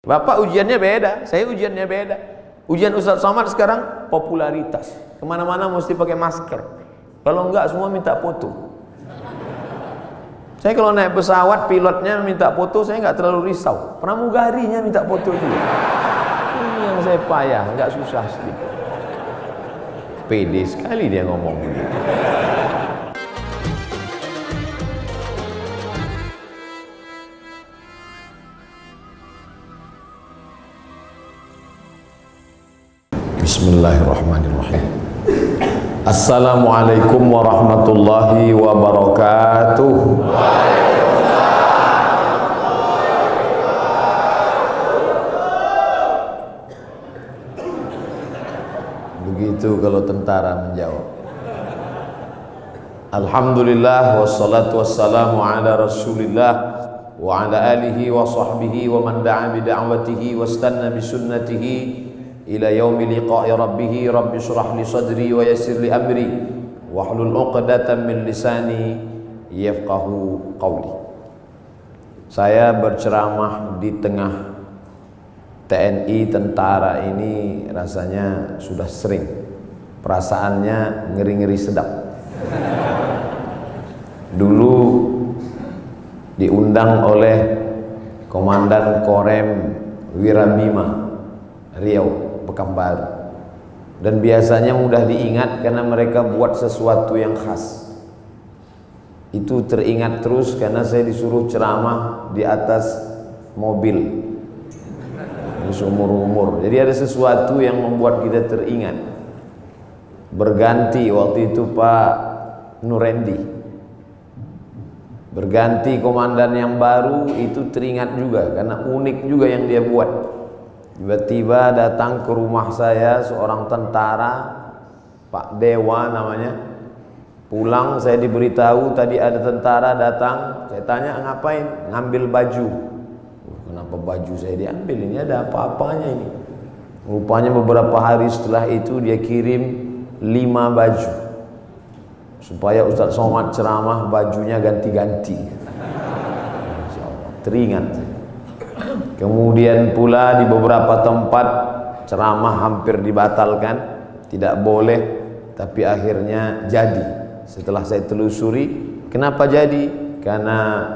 Bapak ujiannya beda, saya ujiannya beda. Ujian Ustaz Somad sekarang popularitas. Kemana-mana mesti pakai masker. Kalau enggak semua minta foto. Saya kalau naik pesawat pilotnya minta foto, saya nggak terlalu risau. Pramugarinya minta foto juga. Ini yang saya payah, nggak susah sedikit. Pede sekali dia ngomong begitu. Bismillahirrahmanirrahim. Assalamualaikum warahmatullahi wabarakatuh. Begitu kalau tentara menjawab. Alhamdulillah wassalatu wassalamu ala Rasulillah wa ala alihi wa sahbihi wa man da'a bi da'watihi wastanna bi sunnatihi ila yaumi liqa'i rabbih. Rabbi shrah li sadri wa yassir li amri wahlul 'uqdatam min lisani yafqahu qawli. Saya berceramah di tengah TNI, tentara ini rasanya sudah sering. Perasaannya ngeri-ngeri sedap. Dulu diundang oleh Komandan Korem Wirabima Riau Pekanbaru, dan biasanya mudah diingat karena mereka buat sesuatu yang khas. Itu teringat terus karena saya disuruh ceramah di atas mobil seumur-umur. Jadi ada sesuatu yang membuat kita teringat. Berganti waktu itu Pak Nurendi, berganti komandan yang baru, itu teringat juga karena unik juga yang dia buat. Tiba-tiba datang ke rumah saya seorang tentara, Pak Dewa namanya. Pulang saya diberitahu tadi ada tentara datang. Saya tanya ngapain? Ngambil baju. Kenapa baju saya diambil? Ini ada apa-apanya ini? Rupanya beberapa hari setelah itu dia kirim 5 baju supaya Ustaz Somad ceramah bajunya ganti-ganti. Teringat. Kemudian pula di beberapa tempat ceramah hampir dibatalkan, tidak boleh, tapi akhirnya jadi. Setelah saya telusuri, kenapa jadi? Karena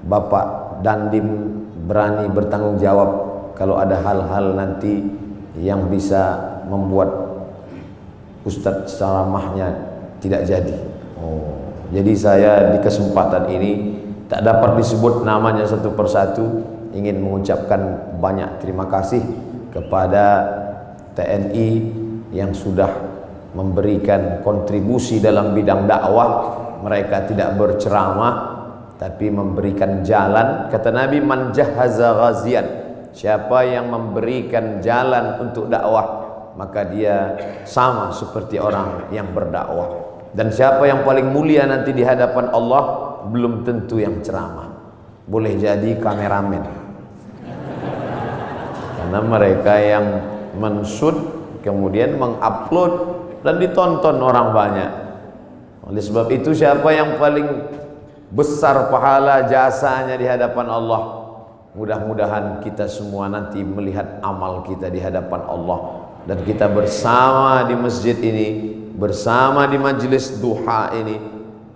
Bapak Dandim berani bertanggung jawab kalau ada hal-hal nanti yang bisa membuat Ustadz ceramahnya tidak jadi. Jadi saya di kesempatan ini tak dapat disebut namanya satu persatu, ingin mengucapkan banyak terima kasih kepada TNI yang sudah memberikan kontribusi dalam bidang dakwah. Mereka tidak berceramah tapi memberikan jalan. Kata Nabi, man jahaza ghazian, siapa yang memberikan jalan untuk dakwah maka dia sama seperti orang yang berdakwah. Dan siapa yang paling mulia nanti di hadapan Allah belum tentu yang ceramah, boleh jadi kameramen. Karena mereka yang men-shoot kemudian mengupload dan ditonton orang banyak. Oleh sebab itu siapa yang paling besar pahala jasanya di hadapan Allah? Mudah-mudahan kita semua nanti melihat amal kita di hadapan Allah, dan kita bersama di masjid ini, bersama di majelis duha ini,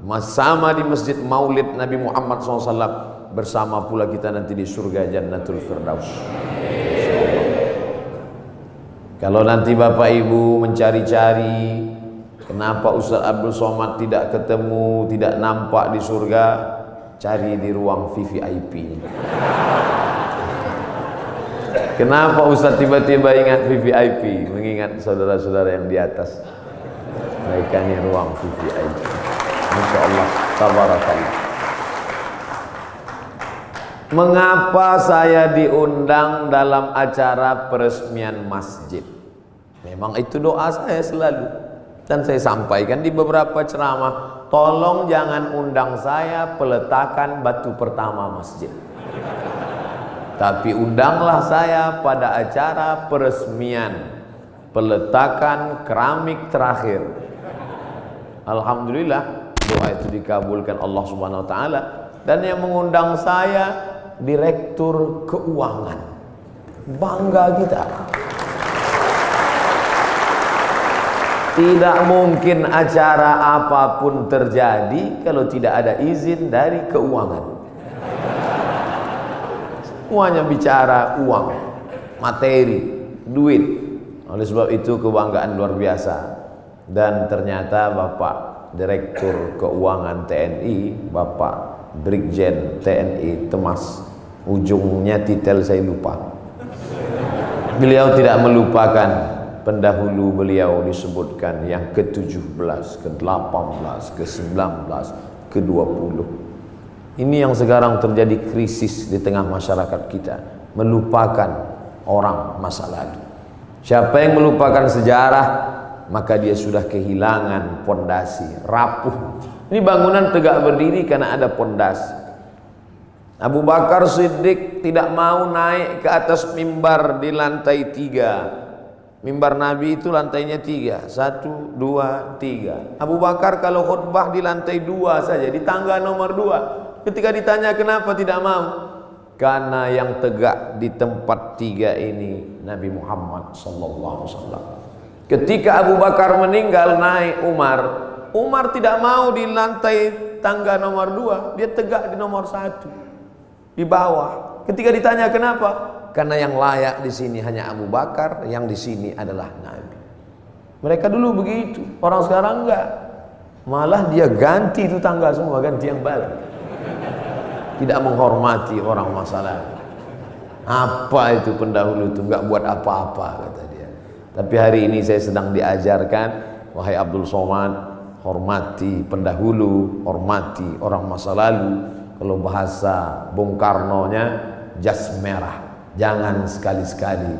bersama di masjid Maulid Nabi Muhammad SAW, bersama pula kita nanti di surga Jannatul Firdaus. Kalau nanti Bapak Ibu mencari-cari kenapa Ustaz Abdul Somad tidak ketemu, tidak nampak di surga, cari di ruang VVIP. Kenapa Ustaz tiba-tiba ingat VVIP? Mengingat saudara-saudara yang di atas. Mereka ini ruang VVIP. Masya Allah, tabarakallah. Mengapa saya diundang dalam acara peresmian masjid? Memang itu doa saya selalu, dan saya sampaikan di beberapa ceramah. Tolong jangan undang saya peletakan batu pertama masjid, tapi undanglah saya pada acara peresmian peletakan keramik terakhir. Alhamdulillah doa itu dikabulkan Allah Subhanahu wa taala, dan yang mengundang saya Direktur Keuangan. Bangga kita. Tidak mungkin acara apapun terjadi kalau tidak ada izin dari keuangan. Semuanya bicara uang, materi, duit. Oleh sebab itu kebanggaan luar biasa. Dan ternyata Bapak Direktur Keuangan TNI, Bapak Brigjen TNI Temas, ujungnya titel saya lupa. Beliau tidak melupakan pendahulu beliau disebutkan yang ke-17, ke-18, ke-19, ke-20. Ini yang sekarang terjadi krisis di tengah masyarakat kita, melupakan orang masa lalu. Siapa yang melupakan sejarah, maka dia sudah kehilangan pondasi, rapuh. Ini bangunan tegak berdiri karena ada pondasi. Abu Bakar Siddiq tidak mau naik ke atas mimbar di lantai 3. Mimbar Nabi itu lantainya 3, 1, 2, 3. Abu Bakar kalau khutbah di lantai 2 saja, di tangga nomor 2. Ketika ditanya kenapa tidak mau, karena yang tegak di tempat 3 ini Nabi Muhammad SAW. Ketika Abu Bakar meninggal, naik Umar tidak mau di lantai tangga nomor 2, dia tegak di nomor 1, di bawah. Ketika ditanya kenapa, karena yang layak di sini hanya Abu Bakar, yang di sini adalah Nabi. Mereka dulu begitu, orang sekarang enggak. Malah dia ganti itu tangga semua, ganti yang baru. Tidak menghormati orang masa lalu. Apa itu pendahulu itu, enggak buat apa-apa kata dia. Tapi hari ini saya sedang diajarkan, wahai Abdul Somad, hormati pendahulu, hormati orang masa lalu. Kalau bahasa Bung Karno-nya, jas merah. Jangan sekali-sekali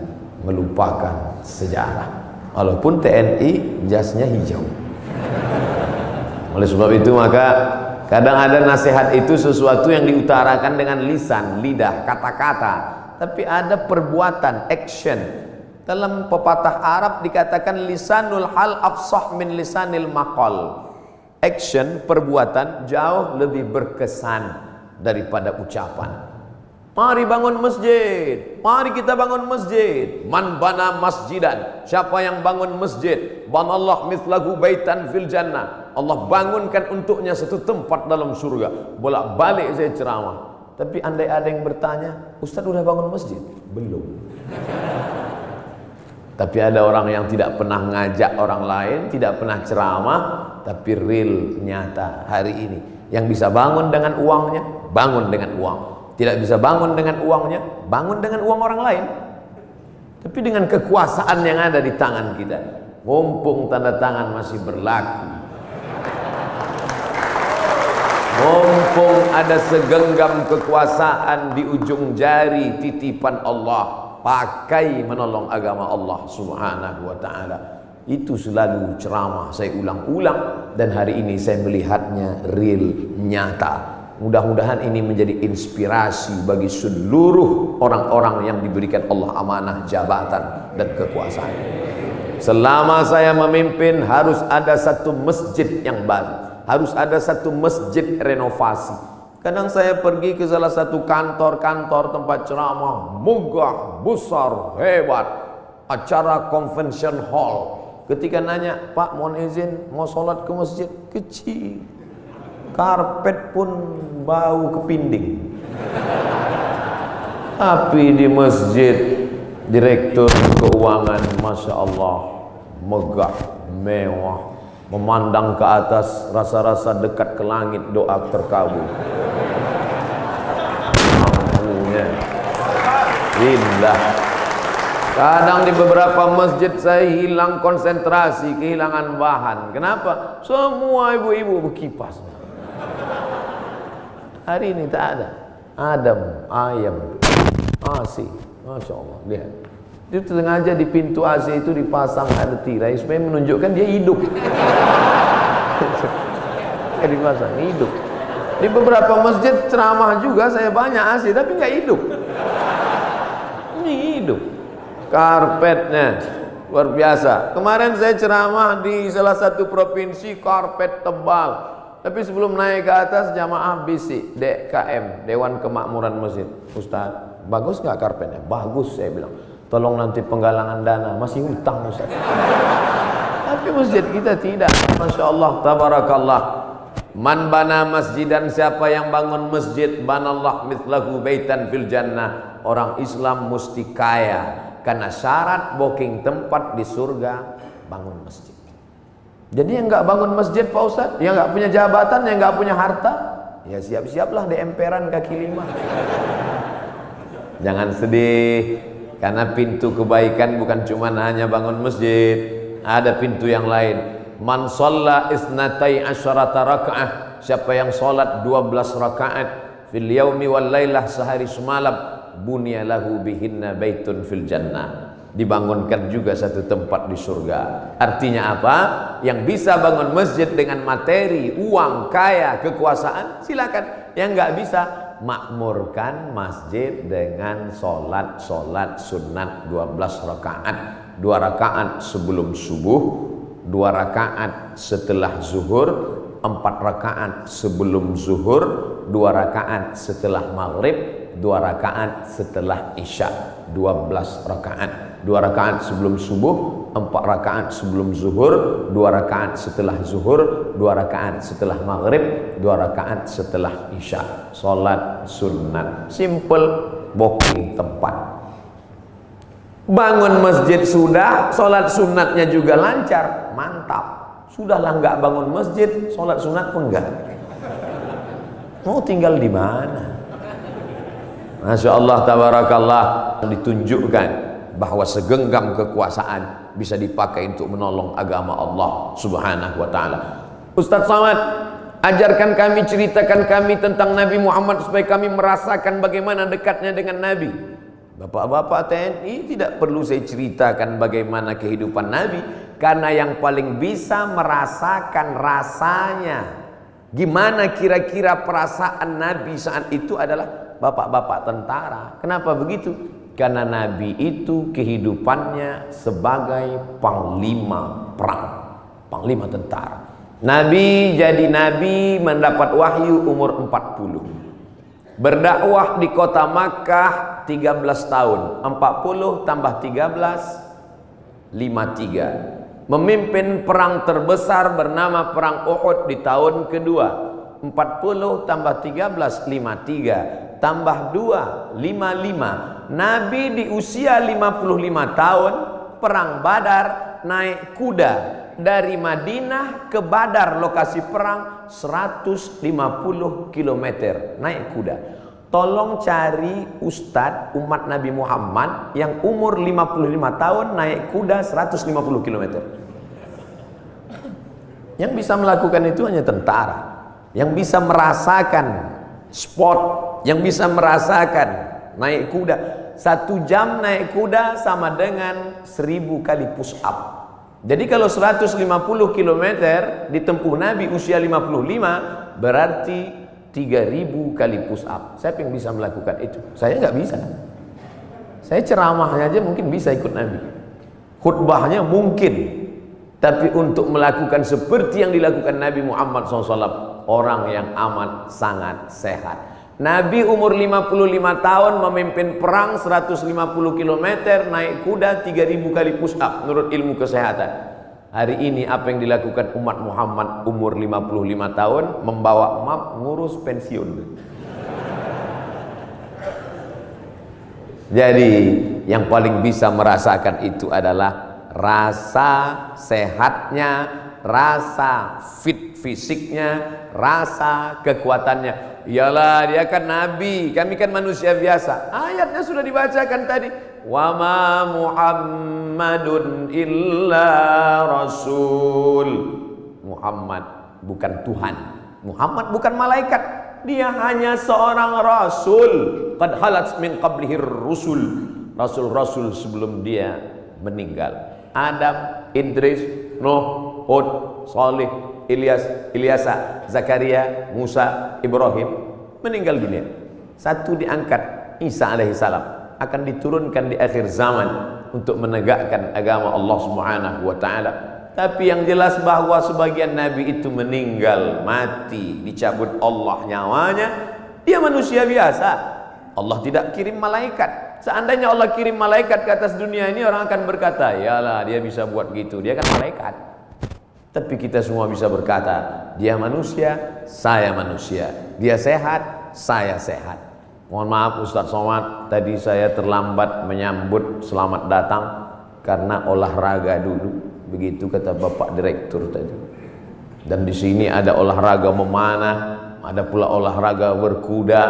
melupakan sejarah. Walaupun TNI jasnya hijau. Oleh sebab itu maka kadang ada nasihat itu sesuatu yang diutarakan dengan lisan, lidah, kata-kata, tapi ada perbuatan, action. Dalam pepatah Arab dikatakan lisanul hal afsah min lisanil maqal. Action, perbuatan jauh lebih berkesan daripada ucapan. Mari bangun masjid, mari kita bangun masjid. Man bana masjidan, siapa yang bangun masjid, banallah mithlahu baitan fil jannah, Allah bangunkan untuknya satu tempat dalam surga. Bolak-balik saya ceramah, tapi andai ada yang bertanya, Ustaz udah bangun masjid? Belum. Tapi ada orang yang tidak pernah ngajak orang lain, tidak pernah ceramah, tapi real, nyata hari ini. Yang bisa bangun dengan uangnya, bangun dengan uang. Tidak bisa bangun dengan uangnya, bangun dengan uang orang lain. Tapi dengan kekuasaan yang ada di tangan kita, mumpung tanda tangan masih berlaku, mumpung ada segenggam kekuasaan di ujung jari titipan Allah, pakai menolong agama Allah Subhanahu wa ta'ala. Itu selalu ceramah saya ulang-ulang, dan hari ini saya melihatnya real, nyata. Mudah-mudahan ini menjadi inspirasi bagi seluruh orang-orang yang diberikan Allah amanah jabatan dan kekuasaan. Selama saya memimpin harus ada satu masjid yang baru, harus ada satu masjid renovasi. Kadang saya pergi ke salah satu kantor-kantor tempat ceramah, megah, besar, hebat, acara convention hall. Ketika nanya, Pak mohon izin mau sholat ke masjid, kecil, karpet pun bau kepinding. Tapi di masjid direktur keuangan, Masya Allah, megah, mewah, memandang ke atas, rasa-rasa dekat ke langit, doa terkabul. Mampunya indah. Kadang di beberapa masjid saya hilang konsentrasi, kehilangan bahan. Kenapa? Semua ibu-ibu berkipas. Hari ini tak ada. Adam, ayam, AC. Masya Allah, lihat. Dia sengaja di pintu AC itu dipasang ada tirai supaya menunjukkan dia hidup. Dipasang hidup. Di beberapa masjid ceramah juga saya banyak AC tapi nggak hidup. Ini hidup. Karpetnya luar biasa. Kemarin saya ceramah di salah satu provinsi, karpet tebal. Tapi sebelum naik ke atas, jamaah bisik, DKM, Dewan Kemakmuran Masjid. Ustaz, Bagus nggak karpetnya? Bagus, saya bilang. Tolong nanti penggalangan dana, masih hutang Ustaz. Tapi masjid kita tidak. Masya Allah, tabarakallah. Man bana masjidan, siapa yang bangun masjid, banallah mithlahu baitan fil jannah. Orang Islam mesti kaya, karena syarat booking tempat di surga bangun masjid. Jadi yang nggak bangun masjid Pak Ustaz, yang nggak punya jabatan, yang nggak punya harta, ya siap-siaplah di emperan kaki lima. Jangan sedih, karena pintu kebaikan bukan cuma hanya bangun masjid, ada pintu yang lain. Man shalla isnatai asyarata raka'ah, siapa yang sholat 12 rakaat fil yaumi wal lailah, sehari semalam, bunya lahu bihinna baitun fil jannah, dibangunkan juga satu tempat di surga. Artinya apa? Yang bisa bangun masjid dengan materi, uang, kaya, kekuasaan, silakan. Yang nggak bisa, makmurkan masjid dengan sholat sunat 12 rakaat. 2 rakaat sebelum subuh, 2 rakaat setelah zuhur, 4 rakaat sebelum zuhur, 2 rakaat setelah maghrib, 2 rakaat setelah isya. 12 rakaat. 2 rakaat sebelum subuh, 4 rakaat sebelum zuhur, 2 rakaat setelah zuhur, 2 rakaat setelah maghrib, 2 rakaat setelah isya. Salat sunat, simple, booking tempat. Bangun masjid sudah, salat sunatnya juga lancar, mantap. Sudahlah nggak bangun masjid, salat sunat pun enggak. Mau tinggal di mana? Masya Allah, tabarakallah. Ditunjukkan bahwa segenggam kekuasaan bisa dipakai untuk menolong agama Allah subhanahu wa ta'ala. Ustaz Samad, ajarkan kami, ceritakan kami tentang Nabi Muhammad supaya kami merasakan bagaimana dekatnya dengan Nabi. Bapak-bapak TNI, tidak perlu saya ceritakan bagaimana kehidupan Nabi, karena yang paling bisa merasakan rasanya, gimana kira-kira perasaan Nabi saat itu adalah bapak-bapak tentara. Kenapa begitu? Karena Nabi itu kehidupannya sebagai panglima perang, panglima tentara. Nabi jadi Nabi mendapat wahyu umur 40. Berdakwah di kota Makkah 13 tahun. 40 tambah 13, 53. Memimpin perang terbesar bernama Perang Uhud di tahun kedua. 40 tambah 13, 53. Tambah 2, 55. Nabi di usia 55 tahun, Perang Badar, naik kuda dari Madinah ke Badar, lokasi perang 150 km naik kuda. Tolong cari ustadz umat Nabi Muhammad yang umur 55 tahun naik kuda 150 km. Yang bisa melakukan itu hanya tentara, yang bisa merasakan sport, yang bisa merasakan naik kuda. 1 jam naik kuda sama dengan 1000 kali push up. Jadi kalau 150 km ditempuh Nabi usia 55, berarti 3000 kali push up. Siapa yang bisa melakukan itu? Saya nggak bisa. Saya ceramahnya aja mungkin bisa ikut Nabi, khutbahnya mungkin, tapi untuk melakukan seperti yang dilakukan Nabi Muhammad SAW, orang yang amat sangat sehat. Nabi umur 55 tahun memimpin perang 150 km, naik kuda 3000 kali push up menurut ilmu kesehatan. Hari ini apa yang dilakukan umat Muhammad umur 55 tahun? Membawa map ngurus pensiun. Jadi yang paling bisa merasakan itu adalah rasa sehatnya, rasa fit fisiknya, rasa kekuatannya. Iyalah, dia kan Nabi, kami kan manusia biasa. Ayatnya sudah dibacakan tadi. Wa ma Muhammadun illa rasul. Muhammad bukan Tuhan, Muhammad bukan malaikat, dia hanya seorang rasul. Qad halat min qablihir rusul. Rasul-rasul sebelum dia meninggal. Adam, Idris, Nuh, Hud, Salih, Ilyas, Ilyasa, Zakaria, Musa, Ibrahim meninggal dunia. Satu diangkat, Isa alaihissalam akan diturunkan di akhir zaman untuk menegakkan agama Allah Subhanahu wa taala. Tapi yang jelas bahwa sebagian nabi itu meninggal, mati, dicabut Allah nyawanya. Dia manusia biasa. Allah tidak kirim malaikat. Seandainya Allah kirim malaikat ke atas dunia ini, orang akan berkata, yalah dia bisa buat gitu, dia kan malaikat. Tapi kita semua bisa berkata, dia manusia, saya manusia. Dia sehat, saya sehat. Mohon maaf Ustadz Somad, tadi saya terlambat menyambut selamat datang karena olahraga dulu. Begitu kata Bapak Direktur tadi. Dan di sini ada olahraga memanah, ada pula olahraga berkuda.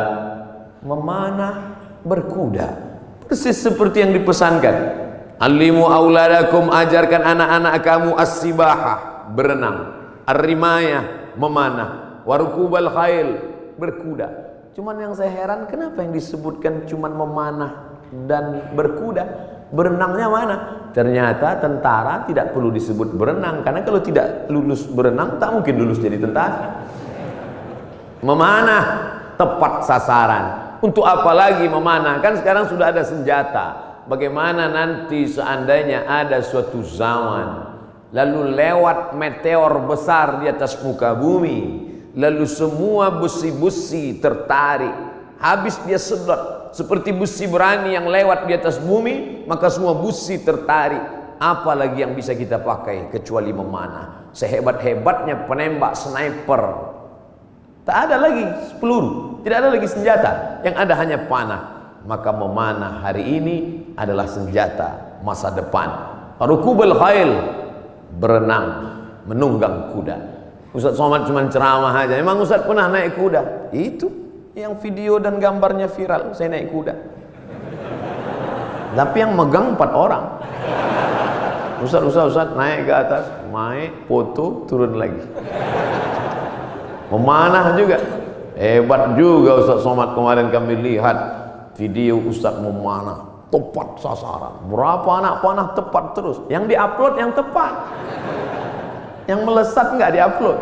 Memanah, berkuda, persis seperti yang dipesankan. Alimu auladakum, ajarkan anak-anak kamu as-sibahah, berenang, ar-rimayah, memanah, warukubal khail, berkuda. Cuman yang saya heran, kenapa yang disebutkan cuman memanah dan berkuda? Berenangnya mana? Ternyata tentara tidak perlu disebut berenang, karena kalau tidak lulus berenang tak mungkin lulus jadi tentara. Memanah, tepat sasaran. Untuk apa lagi memanah? Kan sekarang sudah ada senjata. Bagaimana nanti seandainya ada suatu zaman lalu lewat meteor besar di atas muka bumi, lalu semua busi-busi tertarik, habis dia sedot seperti busi berani yang lewat di atas bumi, maka semua busi tertarik. Apa lagi yang bisa kita pakai kecuali memanah? Sehebat-hebatnya penembak sniper, tak ada lagi peluru, tidak ada lagi senjata, yang ada hanya panah. Maka memanah hari ini adalah senjata masa depan. Rukubul khail, berenang, menunggang kuda. Ustadz Somad cuma ceramah aja. Emang Ustadz pernah naik kuda? Itu yang video dan gambarnya viral, saya naik kuda. Tapi yang megang 4 orang. Ustadz naik ke atas, naik, foto, turun lagi. Memanah juga. Hebat juga Ustadz Somad. Kemarin kami lihat video Ustadz memanah, tepat sasaran. Berapa anak panah tepat terus. Yang diupload yang tepat, yang melesat nggak diupload.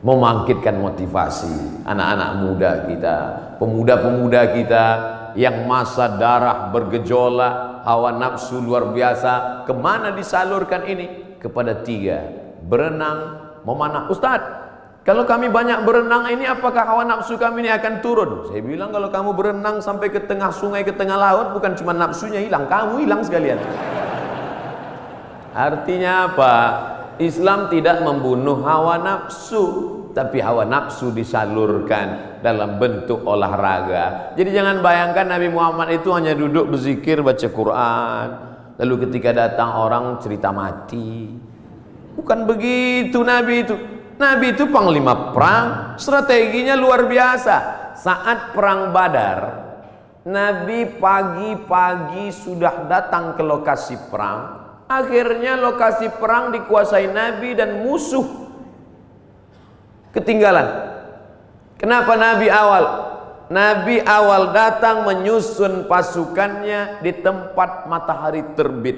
Membangkitkan motivasi anak-anak muda kita, pemuda-pemuda kita yang masa darah bergejolak, hawa nafsu luar biasa. Kemana disalurkan ini? Kepada 3, berenang, memanah. Ustadz, kalau kami banyak berenang ini, apakah hawa nafsu kami ini akan turun? Saya bilang, kalau kamu berenang sampai ke tengah sungai, ke tengah laut, bukan cuma nafsunya hilang, kamu hilang sekalian. Artinya apa? Islam tidak membunuh hawa nafsu, tapi hawa nafsu disalurkan dalam bentuk olahraga. Jadi jangan bayangkan Nabi Muhammad itu hanya duduk berzikir, baca Quran, lalu ketika datang orang cerita mati. Bukan begitu Nabi itu. Nabi itu panglima perang, strateginya luar biasa. Saat perang Badar, Nabi pagi-pagi sudah datang ke lokasi perang. Akhirnya lokasi perang dikuasai Nabi dan musuh ketinggalan. Kenapa Nabi awal? Nabi awal datang menyusun pasukannya di tempat matahari terbit.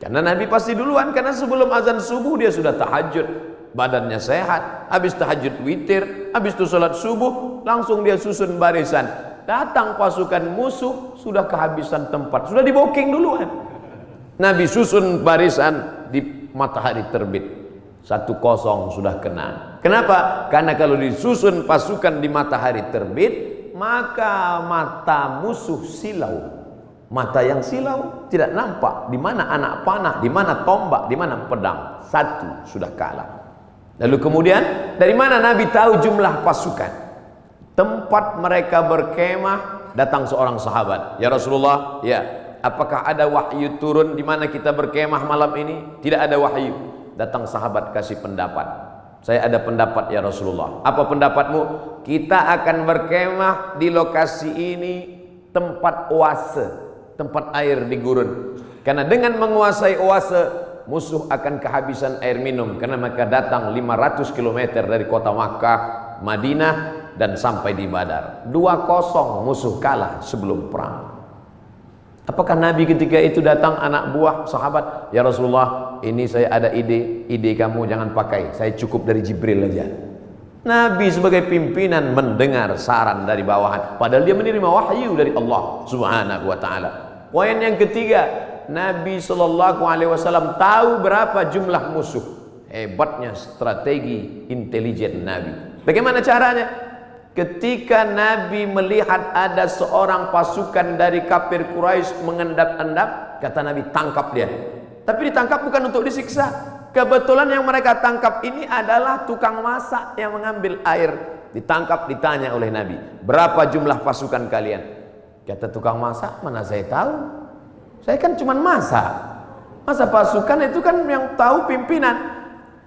Karena Nabi pasti duluan, karena sebelum azan subuh dia sudah tahajud. Badannya sehat, habis tahajud witir, habis itu sholat subuh, langsung dia susun barisan. Datang pasukan musuh, sudah kehabisan tempat, sudah di booking duluan. Nabi susun barisan di matahari terbit. 1-0 sudah kena. Kenapa? Karena kalau disusun pasukan di matahari terbit, maka mata musuh silau. Mata yang silau tidak nampak di mana anak panah, di mana tombak, di mana pedang. 1 sudah kalah. Lalu kemudian dari mana Nabi tahu jumlah pasukan? Tempat mereka berkemah, datang seorang sahabat. Ya Rasulullah, ya, apakah ada wahyu turun di mana kita berkemah malam ini? Tidak ada wahyu. Datang sahabat kasih pendapat. Saya ada pendapat ya Rasulullah. Apa pendapatmu? Kita akan berkemah di lokasi ini, tempat oase, tempat air di gurun. Karena dengan menguasai oase, musuh akan kehabisan air minum, karena mereka datang 500 km dari kota Makkah, Madinah, dan sampai di Badar. 2-0 musuh kalah sebelum perang. Apakah Nabi ketika itu datang anak buah sahabat, ya Rasulullah, ini saya ada ide kamu jangan pakai, saya cukup dari Jibril aja. Nabi sebagai pimpinan mendengar saran dari bawahan, padahal dia menerima wahyu dari Allah Subhanahu wa taala. Poin yang ketiga, Nabi SAW tahu berapa jumlah musuh. Hebatnya strategi intelijen Nabi. Bagaimana caranya? Ketika Nabi melihat ada seorang pasukan dari kafir Quraisy mengendap-endap, kata Nabi, tangkap dia. Tapi ditangkap bukan untuk disiksa. Kebetulan yang mereka tangkap ini adalah tukang masak yang mengambil air. Ditangkap, ditanya oleh Nabi, berapa jumlah pasukan kalian? Kata tukang masak, mana saya tahu, saya kan cuma masak. Masa pasukan itu kan yang tahu pimpinan.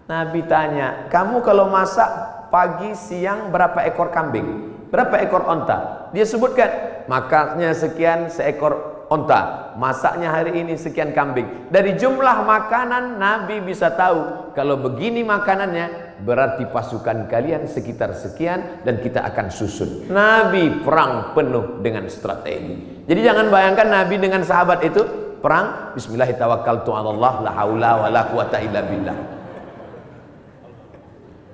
Nabi tanya, kamu kalau masak pagi siang berapa ekor kambing, berapa ekor onta? Dia sebutkan, makannya sekian seekor onta, masaknya hari ini sekian kambing. Dari jumlah makanan Nabi bisa tahu, kalau begini makanannya berarti pasukan kalian sekitar sekian dan kita akan susun. Nabi perang penuh dengan strategi. Jadi jangan bayangkan Nabi dengan sahabat itu perang bismillahirrahmanirrahim, la haula wala quwata illa billah.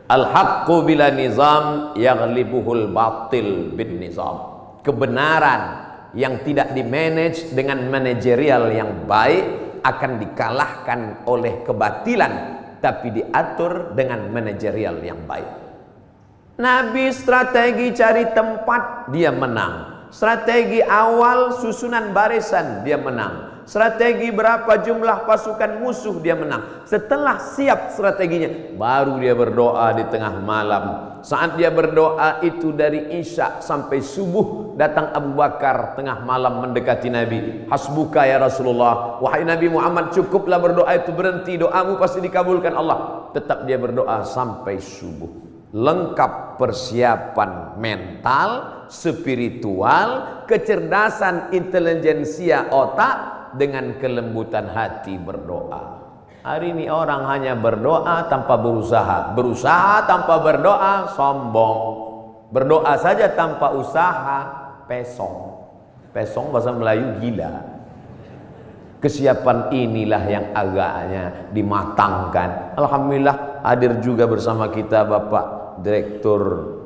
Al-haqqu bila nizam yaghlibuhul batil bin nizam. Kebenaran yang tidak dimanage dengan manajerial yang baik akan dikalahkan oleh kebatilan, tapi diatur dengan manajerial yang baik. Nabi strategi cari tempat, dia menang. Strategi awal susunan barisan, dia menang. Strategi berapa jumlah pasukan musuh, dia menang. Setelah siap strateginya, baru dia berdoa di tengah malam. Saat dia berdoa itu dari Isya sampai subuh, datang Abu Bakar tengah malam mendekati Nabi. Hasbuka ya Rasulullah, wahai Nabi Muhammad, cukuplah berdoa itu, berhenti, doamu pasti dikabulkan Allah. Tetap dia berdoa sampai subuh. Lengkap persiapan mental, spiritual, kecerdasan intelijensia otak, dengan kelembutan hati berdoa. Hari ini orang hanya berdoa tanpa berusaha, berusaha tanpa berdoa sombong, berdoa saja tanpa usaha pesong. Pesong bahasa Melayu gila. Kesiapan inilah yang agaknya dimatangkan. Alhamdulillah hadir juga bersama kita Bapak Direktur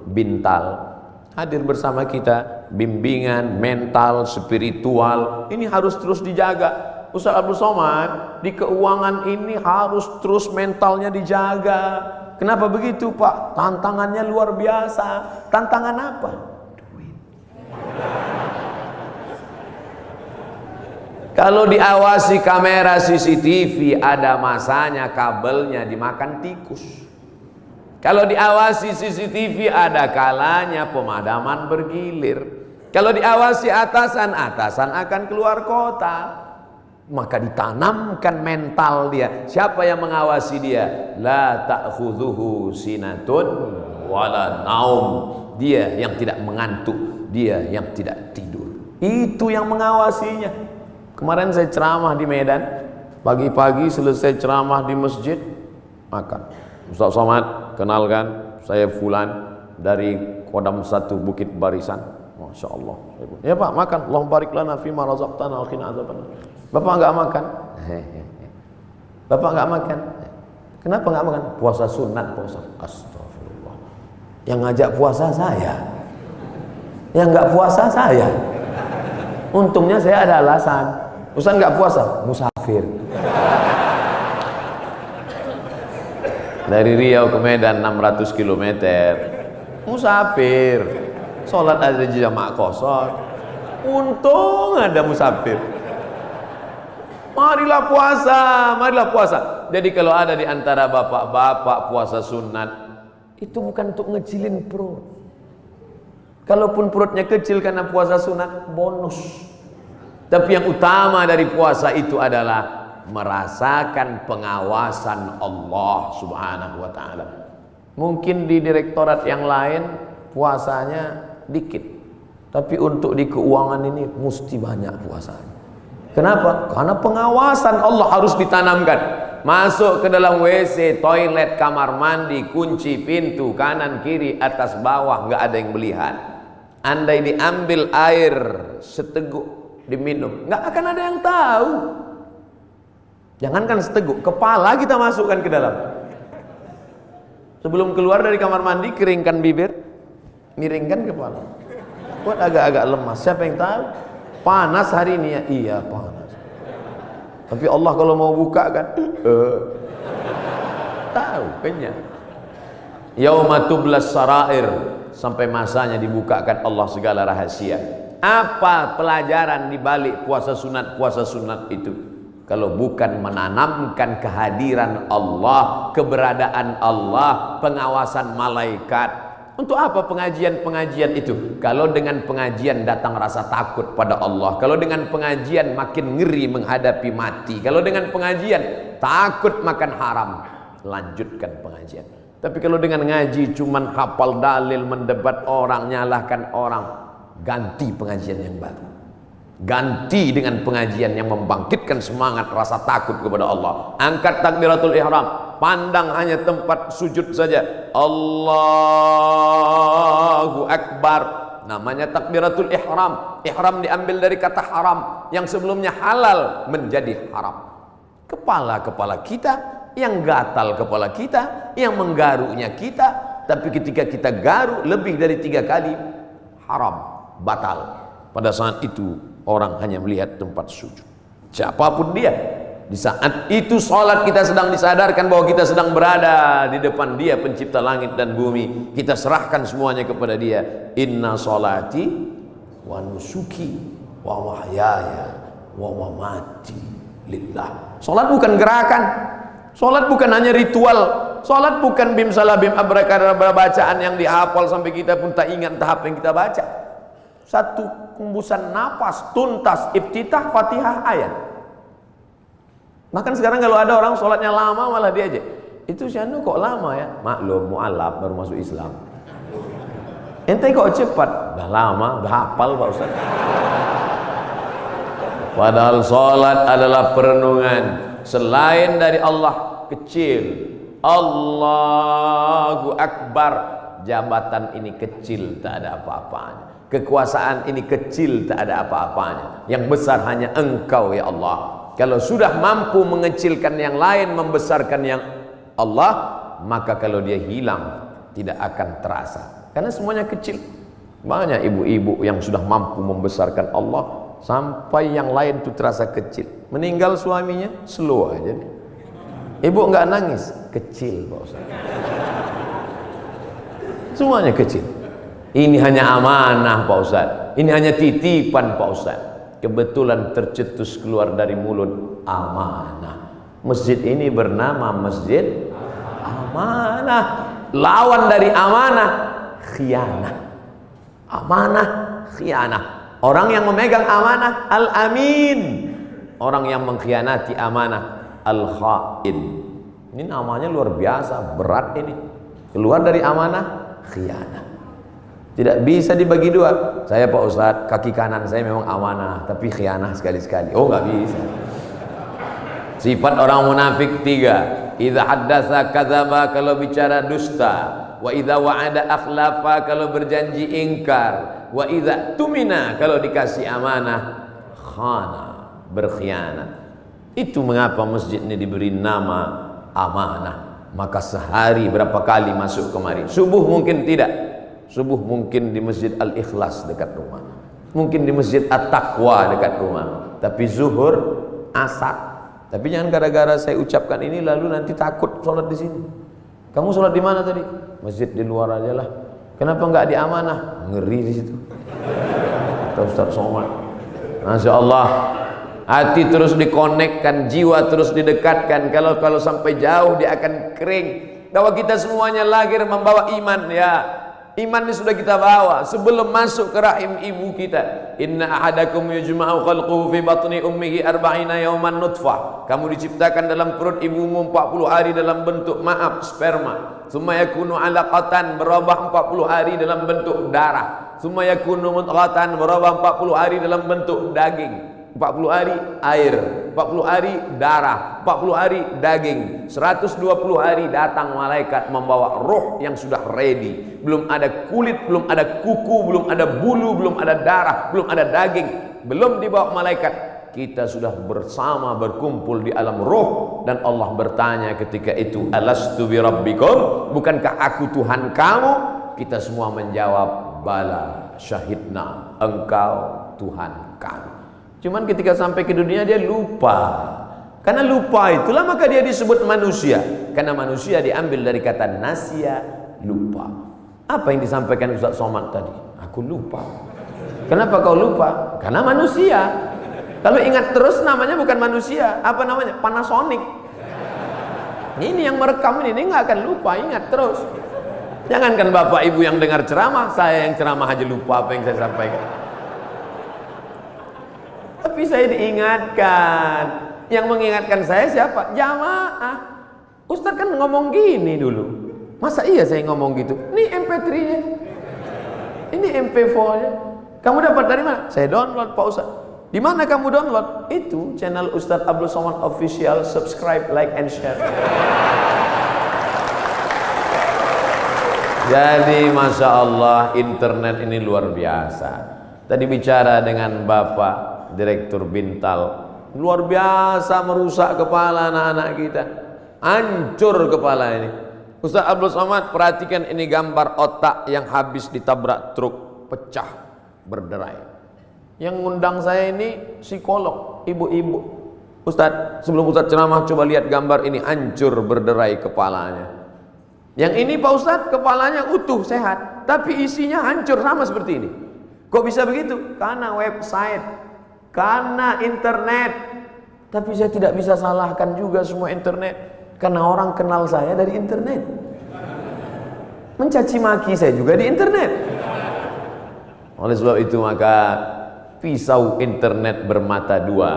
Bintal, hadir bersama kita. Bimbingan mental, spiritual ini harus terus dijaga. Ustaz Abdul Somad, di keuangan ini harus terus mentalnya dijaga. Kenapa begitu Pak? Tantangannya luar biasa. Tantangan apa? Duit. Kalau diawasi kamera CCTV, ada masanya kabelnya dimakan tikus. Kalau diawasi CCTV, ada kalanya pemadaman bergilir. Kalau diawasi atasan, atasan akan keluar kota. Maka ditanamkan mental dia. Siapa yang mengawasi dia? La ta'khudhuhu sinatun wala naum. Dia yang tidak mengantuk, dia yang tidak tidur. Itu yang mengawasinya. Kemarin saya ceramah di Medan. Pagi-pagi selesai ceramah di masjid, makan. Ustaz Somad, kenalkan, saya Fulan dari Kodam 1 Bukit Barisan. Masya Allah. Ya Pak, makan. Allahumma barik lana fima razaqtana wa qina azabannar. Bapak enggak makan? Bapak enggak makan? Kenapa enggak makan? Puasa sunat, puasa. Astagfirullah. Yang ngajak puasa saya, yang enggak puasa saya. Untungnya saya ada alasan. Ustaz enggak puasa, musafir. Dari Riau ke Medan 600 km. Musafir. Sholat ada jamaah kosong. Untung ada musafir. Marilah puasa, marilah puasa. Jadi kalau ada di antara bapak-bapak puasa sunat, itu bukan untuk ngecilin perut. Kalaupun perutnya kecil karena puasa sunat, bonus. Tapi yang utama dari puasa itu adalah merasakan pengawasan Allah Subhanahu wa ta'ala. Mungkin di direktorat yang lain puasanya dikit, tapi untuk di keuangan ini mesti banyak puasanya. Kenapa? Karena pengawasan Allah harus ditanamkan. Masuk ke dalam WC, toilet, kamar mandi, kunci pintu kanan kiri atas bawah, nggak ada yang melihat. Andai diambil air seteguk diminum, nggak akan ada yang tahu. Jangankan seteguk, kepala kita masukkan ke dalam. Sebelum keluar dari kamar mandi, keringkan bibir, miringkan kepala. Buat agak-agak lemas. Siapa yang tahu? Panas hari ini ya? Iya panas. Tapi Allah kalau mau buka kan, tahu kenyang. Yauma tublas sarair, sampai masanya dibukakan Allah segala rahasia. Apa pelajaran di balik puasa sunat itu? Kalau bukan menanamkan kehadiran Allah, keberadaan Allah, pengawasan malaikat. Untuk apa pengajian-pengajian itu? Kalau dengan pengajian datang rasa takut pada Allah, kalau dengan pengajian makin ngeri menghadapi mati, kalau dengan pengajian takut makan haram, lanjutkan pengajian. Tapi kalau dengan ngaji cuman hafal dalil, mendebat orang, nyalahkan orang, ganti pengajian yang baru. Ganti dengan pengajian yang membangkitkan semangat rasa takut kepada Allah. Angkat takbiratul ihram, pandang hanya tempat sujud saja. Allahu Akbar. Namanya takbiratul ihram. Ihram diambil dari kata haram, yang sebelumnya halal menjadi haram. Kepala-kepala kita, yang gatal kepala kita, yang menggarunya kita. Tapi ketika kita garu lebih dari 3 kali, haram, batal. Pada saat itu orang hanya melihat tempat sujud. Siapapun dia, di saat itu sholat kita sedang disadarkan bahwa kita sedang berada di depan Dia pencipta langit dan bumi. Kita serahkan semuanya kepada Dia. Inna sholati wa nusuki wa mahyaya wa mamati lillah. Sholat bukan gerakan, sholat bukan hanya ritual, sholat bukan bim salabim abrakadabra bacaan yang dihafal sampai kita pun tak ingat tahap yang kita baca. Satu hembusan nafas tuntas, iftitah, fatihah, ayat. Bahkan sekarang kalau ada orang sholatnya lama malah diajak, itu Syanu kok lama ya? Maklum, mu'alaf baru masuk Islam. Ente kok cepat? Udah lama, udah hafal Pak Ustaz. Padahal sholat adalah perenungan. Selain dari Allah kecil, Allahu Akbar. Jabatan ini kecil, tak ada apa-apanya. Kekuasaan ini kecil, tak ada apa-apanya. Yang besar hanya Engkau ya Allah. Kalau sudah mampu mengecilkan yang lain, membesarkan yang Allah, maka kalau dia hilang tidak akan terasa. Karena semuanya kecil. Banyak ibu-ibu yang sudah mampu membesarkan Allah sampai yang lain itu terasa kecil. Meninggal suaminya, slow aja deh. Ibu enggak nangis, kecil Pak Ustaz. Semuanya kecil. Ini hanya amanah Pak Ustaz. Ini hanya titipan Pak Ustaz. Kebetulan tercetus keluar dari mulut amanah. Masjid ini bernama Masjid Amanah. Lawan dari amanah, khianah. Amanah, khianah. Orang yang memegang amanah, al-amin. Orang yang mengkhianati amanah, al-khain. Ini namanya luar biasa, berat ini. Keluar dari amanah, khianah. Tidak bisa dibagi dua. Saya Pak Ustadz, kaki kanan saya memang amanah, tapi khianah sekali-sekali. Oh nggak bisa. Sifat orang munafik 3. Idza haddatsa kadzaba, kalau bicara dusta. Wa idza wa'ada akhlafa, kalau berjanji ingkar. Wa idza tumina, kalau dikasih amanah khana, berkhianat. Itu mengapa masjid ini diberi nama amanah. Maka sehari berapa kali masuk kemari? Subuh mungkin tidak. Subuh mungkin di Masjid Al-Ikhlas dekat rumah, mungkin di Masjid At-Taqwa dekat rumah. Tapi zuhur, asar. Tapi jangan gara-gara saya ucapkan ini lalu nanti takut sholat di sini. Kamu sholat di mana tadi? Masjid di luar aja lah. Kenapa enggak di amanah? Ngeri di situ. Ustaz Somad. Masya Allah. Hati terus dikonekkan, jiwa terus didekatkan. Kalau sampai jauh dia akan kering. Bahwa kita semuanya lahir membawa iman ya. Iman ini sudah kita bawa sebelum masuk ke rahim ibu kita. Inna ahadakum yujma'u khalquhu fi batni ummihi arba'ina yawman nutfah. Kamu diciptakan dalam perut ibumu 40 hari dalam bentuk sperma. Tsumma yakunu 'alaqatan, berubah 40 hari dalam bentuk darah. Tsumma yakunu mudghatan, berubah 40 hari dalam bentuk daging. 40 hari air, 40 hari darah, 40 hari daging, 120 hari datang malaikat membawa roh yang sudah ready. Belum ada kulit, belum ada kuku, belum ada bulu, belum ada darah, belum ada daging, belum dibawa malaikat. Kita sudah bersama berkumpul di alam roh. Dan Allah bertanya ketika itu, alastu bi rabbikum, bukankah aku Tuhan kamu? Kita semua menjawab, bala syahidna, engkau Tuhan kami. Cuman ketika sampai ke dunia dia lupa. Karena lupa itulah maka dia disebut manusia. Karena manusia diambil dari kata nasya, lupa. Apa yang disampaikan Ustaz Somad tadi? Aku lupa. Kenapa kau lupa? Karena manusia. Kalau ingat terus namanya bukan manusia. Apa namanya? Panasonic. Ini yang merekam ini nggak akan lupa, ingat terus. Jangankan bapak ibu yang dengar ceramah, saya yang ceramah aja lupa apa yang saya sampaikan. Tapi saya diingatkan. Yang mengingatkan saya siapa? Jamaah. Ustaz kan ngomong gini dulu. Masa iya saya ngomong gitu? Ini MP3-nya. Ini MP4-nya. Kamu dapat dari mana? Saya download Pak Ustaz. Di mana kamu download? Itu channel Ustaz Abdul Somad Official. Subscribe, like, and share. Jadi Masya Allah, internet ini luar biasa. Tadi bicara dengan Bapak Direktur Bintal, luar biasa merusak kepala anak-anak kita. Hancur kepala ini. Ustaz Abdul Somad, perhatikan ini gambar otak yang habis ditabrak truk, pecah, berderai. Yang ngundang saya ini psikolog, ibu-ibu. Ustaz, sebelum Ustaz ceramah coba lihat gambar ini, hancur berderai kepalanya. Yang ini Pak Ustaz, kepalanya utuh, sehat, tapi isinya hancur sama seperti ini. Kok bisa begitu? Karena website, karena internet. Tapi saya tidak bisa salahkan juga semua internet. Karena orang kenal saya dari internet. Mencaci maki saya juga di internet. Oleh sebab itu maka pisau internet bermata dua,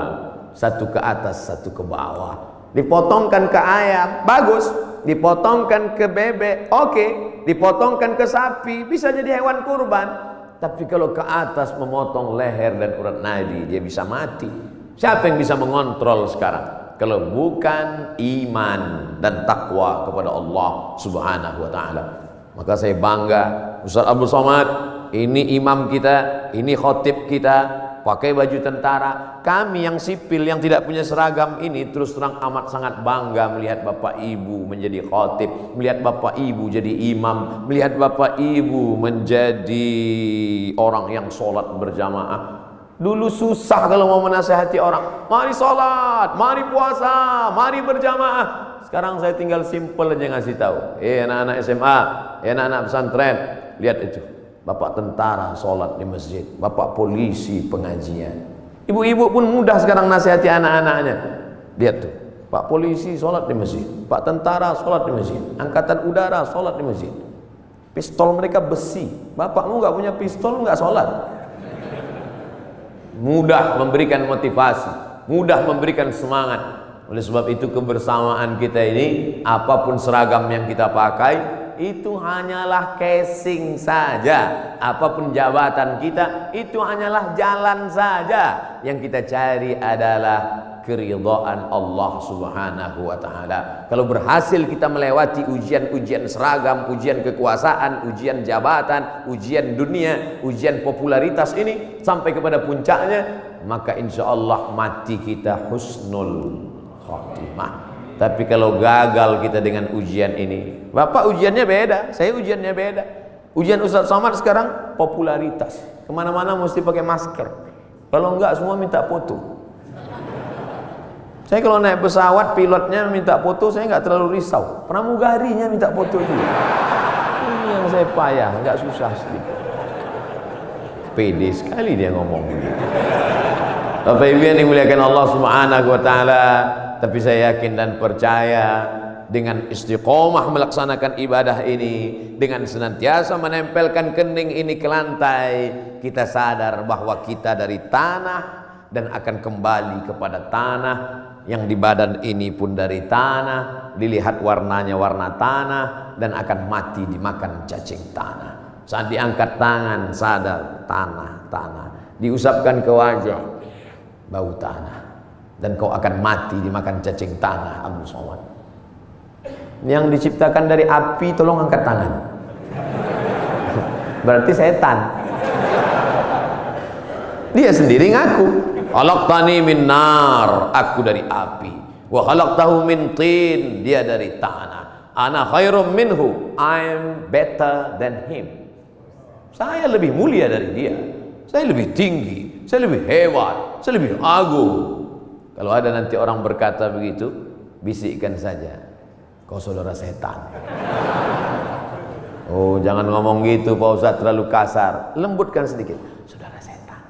satu ke atas, satu ke bawah. Dipotongkan ke ayam, bagus. Dipotongkan ke bebek, oke. Dipotongkan ke sapi, bisa jadi hewan kurban. Tapi kalau ke atas memotong leher dan urat nadi, dia bisa mati. Siapa yang bisa mengontrol sekarang? Kalau bukan iman dan takwa kepada Allah Subhanahu wa ta'ala. Maka saya bangga, Ustaz Abdul Somad, ini imam kita, ini khotib kita, pakai baju tentara. Kami yang sipil, yang tidak punya seragam ini, terus terang amat sangat bangga melihat bapak ibu menjadi khotib, melihat bapak ibu jadi imam, melihat bapak ibu menjadi orang yang sholat berjamaah. Dulu susah kalau mau menasihati orang, mari sholat, mari puasa, mari berjamaah. Sekarang saya tinggal simple aja ngasih tahu. Anak-anak SMA, anak-anak pesantren, lihat itu, bapak tentara sholat di masjid, bapak polisi pengajian. Ibu-ibu pun mudah sekarang nasihati anak-anaknya. Lihat tuh, pak polisi sholat di masjid, pak tentara sholat di masjid, angkatan udara sholat di masjid. Pistol mereka besi, bapakmu nggak punya pistol nggak sholat. Mudah memberikan motivasi, mudah memberikan semangat. Oleh sebab itu kebersamaan kita ini, apapun seragam yang kita pakai, itu hanyalah casing saja. Apapun jabatan kita, itu hanyalah jalan saja. Yang kita cari adalah keridhaan Allah Subhanahu wa ta'ala. Kalau berhasil kita melewati ujian-ujian seragam, ujian kekuasaan, ujian jabatan, ujian dunia, ujian popularitas ini sampai kepada puncaknya, maka insya Allah mati kita husnul khotimah. Tapi kalau gagal kita dengan ujian ini, Bapak ujiannya beda, saya ujiannya beda. Ujian Ustaz Somad sekarang popularitas, kemana-mana mesti pakai masker. Kalau enggak semua minta foto. Saya kalau naik pesawat, pilotnya minta foto, saya nggak terlalu risau. Pramugarinya minta foto juga. Ini yang saya payah, nggak susah sedikit. Pede sekali dia ngomong begitu. Bapak Ibu yang dimuliakan Allah Subhanahu wa ta'ala. Tapi saya yakin dan percaya dengan istiqomah melaksanakan ibadah ini, dengan senantiasa menempelkan kening ini ke lantai, kita sadar bahwa kita dari tanah dan akan kembali kepada tanah. Yang di badan ini pun dari tanah, dilihat warnanya warna tanah, dan akan mati dimakan cacing tanah. Saat diangkat tangan sadar tanah, diusapkan ke wajah bau tanah, dan kau akan mati dimakan cacing tanah. Abdul Somad yang diciptakan dari api, tolong angkat tangan. Berarti setan. Dia sendiri ngaku, khalaqtani min nar, aku dari api, wa khalaqtahu min tin, dia dari tanah. Ana khairum minhu, I'm better than him. Saya lebih mulia dari dia, saya lebih tinggi, saya lebih hebat, saya lebih agung. Kalau ada nanti orang berkata begitu, bisikkan saja, kau saudara setan. Oh, jangan ngomong gitu Pak Ustadz, terlalu kasar. Lembutkan sedikit. Saudara setan.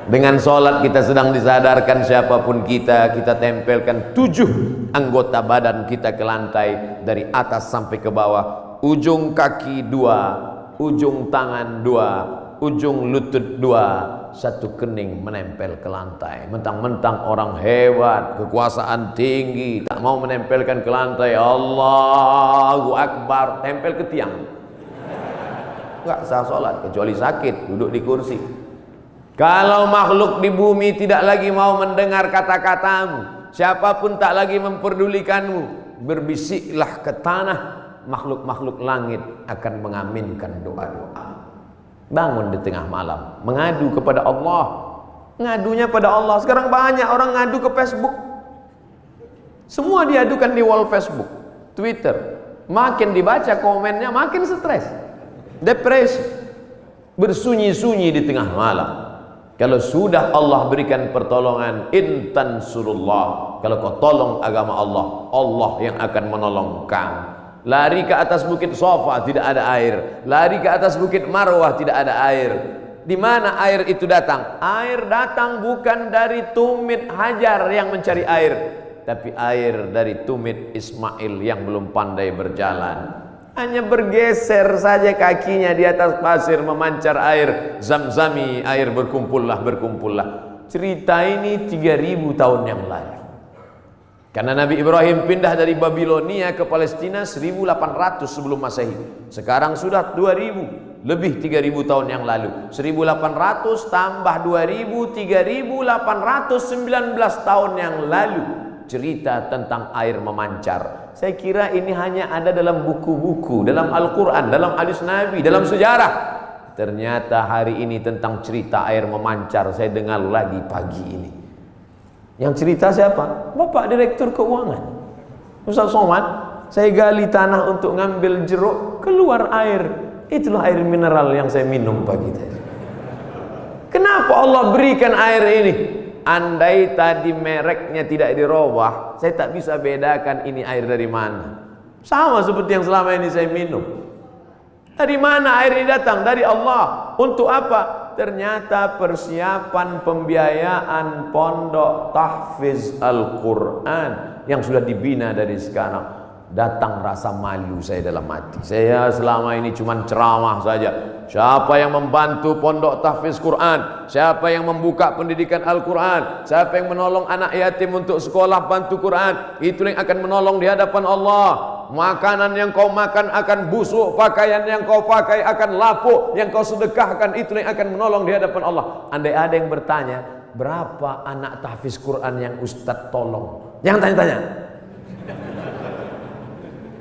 Dengan sholat kita sedang disadarkan siapapun kita tempelkan 7 anggota badan kita ke lantai, dari atas sampai ke bawah. Ujung kaki 2, ujung tangan 2, ujung lutut 2, 1 kening menempel ke lantai. Mentang-mentang orang hebat, kekuasaan tinggi, tak mau menempelkan ke lantai. Allahu Akbar, tempel ke tiang. Enggak sah sholat, kecuali sakit, duduk di kursi. Kalau makhluk di bumi tidak lagi mau mendengar kata-katamu, siapapun tak lagi memperdulikanmu, berbisiklah ke tanah, makhluk-makhluk langit akan mengaminkan doa-doa. Bangun di tengah malam, mengadu kepada Allah. Ngadunya pada Allah. Sekarang banyak orang ngadu ke Facebook. Semua diadukan di wall Facebook, Twitter. Makin dibaca komennya, makin stres, depresi, bersunyi-sunyi di tengah malam. Kalau sudah Allah berikan pertolongan, intan surullah, kalau kau tolong agama Allah, Allah yang akan menolong kamu. Lari ke atas bukit Safa, tidak ada air. Lari ke atas bukit Marwah, tidak ada air. Di mana air itu datang? Air datang bukan dari tumit Hajar yang mencari air, tapi air dari tumit Ismail yang belum pandai berjalan. Hanya bergeser saja kakinya di atas pasir, memancar air Zamzami, air berkumpullah. Cerita ini 3000 tahun yang lalu. Karena Nabi Ibrahim pindah dari Babilonia ke Palestina 1800 sebelum Masehi. Sekarang sudah 2000, lebih 3000 tahun yang lalu. 1800 tambah 2000, 3819 tahun yang lalu. Cerita tentang air memancar. Saya kira ini hanya ada dalam buku-buku, dalam Al-Quran, dalam hadis Nabi, dalam sejarah. Ternyata hari ini tentang cerita air memancar saya dengar lagi pagi ini. Yang cerita siapa? Bapak Direktur Keuangan, Ustaz Somad. Saya gali tanah untuk ngambil jeruk, keluar air. Itulah air mineral yang saya minum pagi tadi. Kenapa Allah berikan air ini? Andai tadi mereknya tidak dirubah, saya tak bisa bedakan ini air dari mana. Sama seperti yang selama ini saya minum. Dari mana air ini datang? Dari Allah. Untuk apa? Ternyata persiapan pembiayaan pondok tahfiz Al-Quran yang sudah dibina dari sekarang. Datang rasa malu saya dalam hati. Saya selama ini cuma ceramah saja. Siapa yang membantu pondok tahfiz Quran, siapa yang membuka pendidikan Al-Quran, siapa yang menolong anak yatim untuk sekolah bantu Quran, itu yang akan menolong di hadapan Allah. Makanan yang kau makan akan busuk, pakaian yang kau pakai akan lapuk, yang kau sedekahkan itu yang akan menolong di hadapan Allah. Andai ada yang bertanya, berapa anak tahfiz Quran yang Ustadz tolong? Jangan tanya-tanya.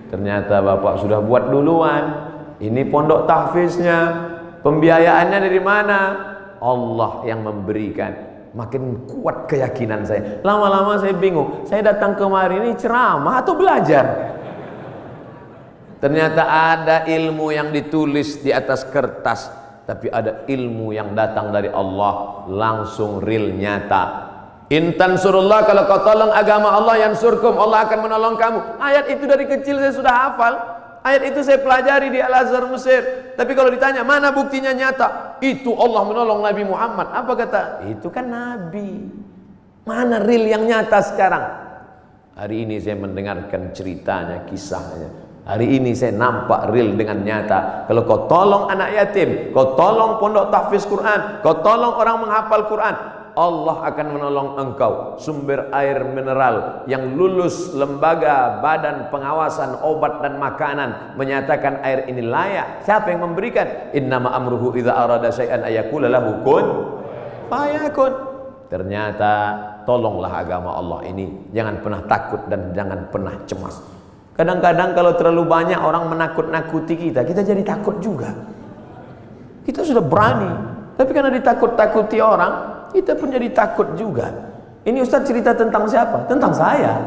Ternyata Bapak sudah buat duluan. Ini pondok tahfiznya, pembiayaannya dari mana? Allah yang memberikan. Makin kuat keyakinan saya. Lama-lama saya bingung. Saya datang kemari ini ceramah atau belajar? Ternyata ada ilmu yang ditulis di atas kertas, tapi ada ilmu yang datang dari Allah langsung real nyata. Intan surullah, kalau kau tolong agama Allah, yansurkum, Allah akan menolong kamu. Ayat itu dari kecil saya sudah hafal. Ayat itu saya pelajari di Al-Azhar Mesir. Tapi kalau ditanya mana buktinya nyata, itu Allah menolong Nabi Muhammad. Apa kata? Itu kan Nabi. Mana real yang nyata sekarang? Hari ini saya mendengarkan ceritanya, kisahnya. Hari ini saya nampak real dengan nyata. Kalau kau tolong anak yatim, kau tolong pondok tahfiz Quran, kau tolong orang menghafal Quran, Allah akan menolong engkau. Sumber air mineral yang lulus lembaga badan pengawasan obat dan makanan menyatakan air ini layak. Siapa yang memberikan? Innama amruhu idza arada syai'an ayaqula lahu kun fayakun. Ternyata tolonglah agama Allah ini. Jangan pernah takut dan jangan pernah cemas. Kadang-kadang kalau terlalu banyak orang menakut-nakuti kita, kita jadi takut juga. Kita sudah berani, tapi karena ditakut-takuti orang, kita pun jadi takut juga. Ini Ustaz cerita tentang siapa? Tentang saya.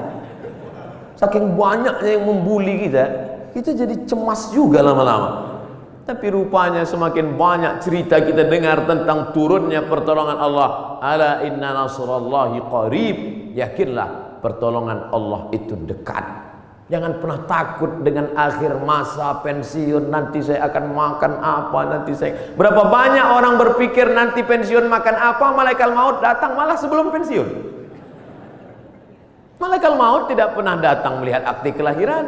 Saking banyaknya yang membuli kita, kita jadi cemas juga lama-lama. Tapi rupanya semakin banyak cerita kita dengar tentang turunnya pertolongan Allah. Ala inna nasrallahi qarib. Yakinlah pertolongan Allah itu dekat. Jangan pernah takut dengan akhir masa pensiun, nanti saya akan makan apa, nanti saya... Berapa banyak orang berpikir nanti pensiun makan apa, malaikat maut datang malah sebelum pensiun. Malaikat maut tidak pernah datang melihat akte kelahiran.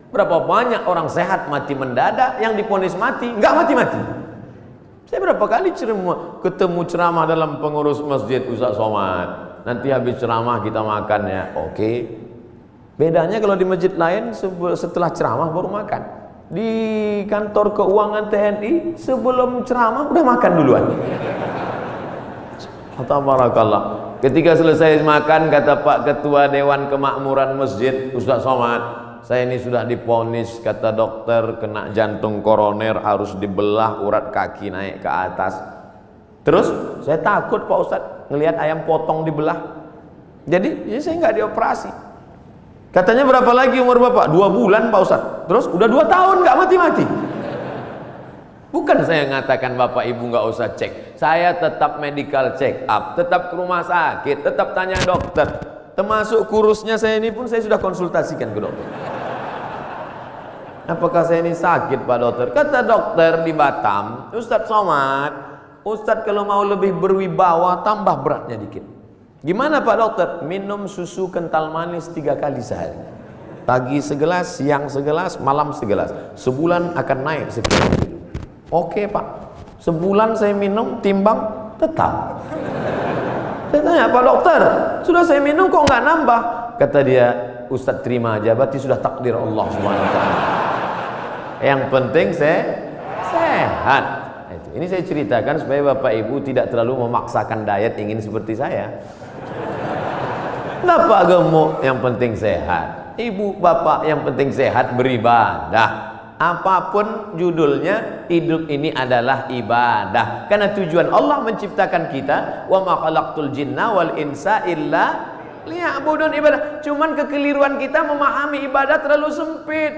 Berapa banyak orang sehat mati mendadak, yang divonis mati, nggak mati-mati. Saya berapa kali ketemu ceramah dalam pengurus masjid, Ustaz Somad, nanti habis ceramah kita makan ya. Oke. Bedanya kalau di masjid lain setelah ceramah baru makan. Di kantor keuangan TNI sebelum ceramah udah makan duluan. Tabarakallah. Ketika selesai makan, kata Pak Ketua Dewan Kemakmuran Masjid, Ustaz Somad, saya ini sudah divonis, kata dokter, kena jantung koroner, harus dibelah urat kaki naik ke atas. Terus saya takut Pak Ustaz ngelihat ayam potong dibelah. Jadi ya saya nggak dioperasi. Katanya berapa lagi umur Bapak? 2 bulan Pak Ustaz. Terus udah 2 tahun nggak mati-mati. Bukan saya ngatakan Bapak Ibu nggak usah cek. Saya tetap medical check up, tetap ke rumah sakit, tetap tanya dokter. Termasuk kurusnya saya ini pun saya sudah konsultasikan ke dokter. Apakah saya ini sakit Pak Dokter? Kata dokter di Batam, Ustadz Somad, Ustadz kalau mau lebih berwibawa tambah beratnya dikit. Gimana Pak Dokter? Minum susu kental manis 3 kali sehari. Pagi segelas, siang segelas, malam segelas. Sebulan akan naik sekian kilo. Oke Pak. Sebulan saya minum, timbang tetap. Saya tanya, Pak Dokter, sudah saya minum kok nggak nambah? Kata dia, Ustadz terima aja, berarti sudah takdir Allah SWT. Yang penting saya sehat. Ini saya ceritakan supaya Bapak Ibu tidak terlalu memaksakan diet ingin seperti saya. Bapak gemuk, yang penting sehat. Ibu bapak yang penting sehat, beribadah. Apapun judulnya, hidup ini adalah ibadah. Karena tujuan Allah menciptakan kita, wa ma khalaqtul jinna wal insa illa liya'budun, ibadah. Cuman kekeliruan kita memahami ibadah terlalu sempit.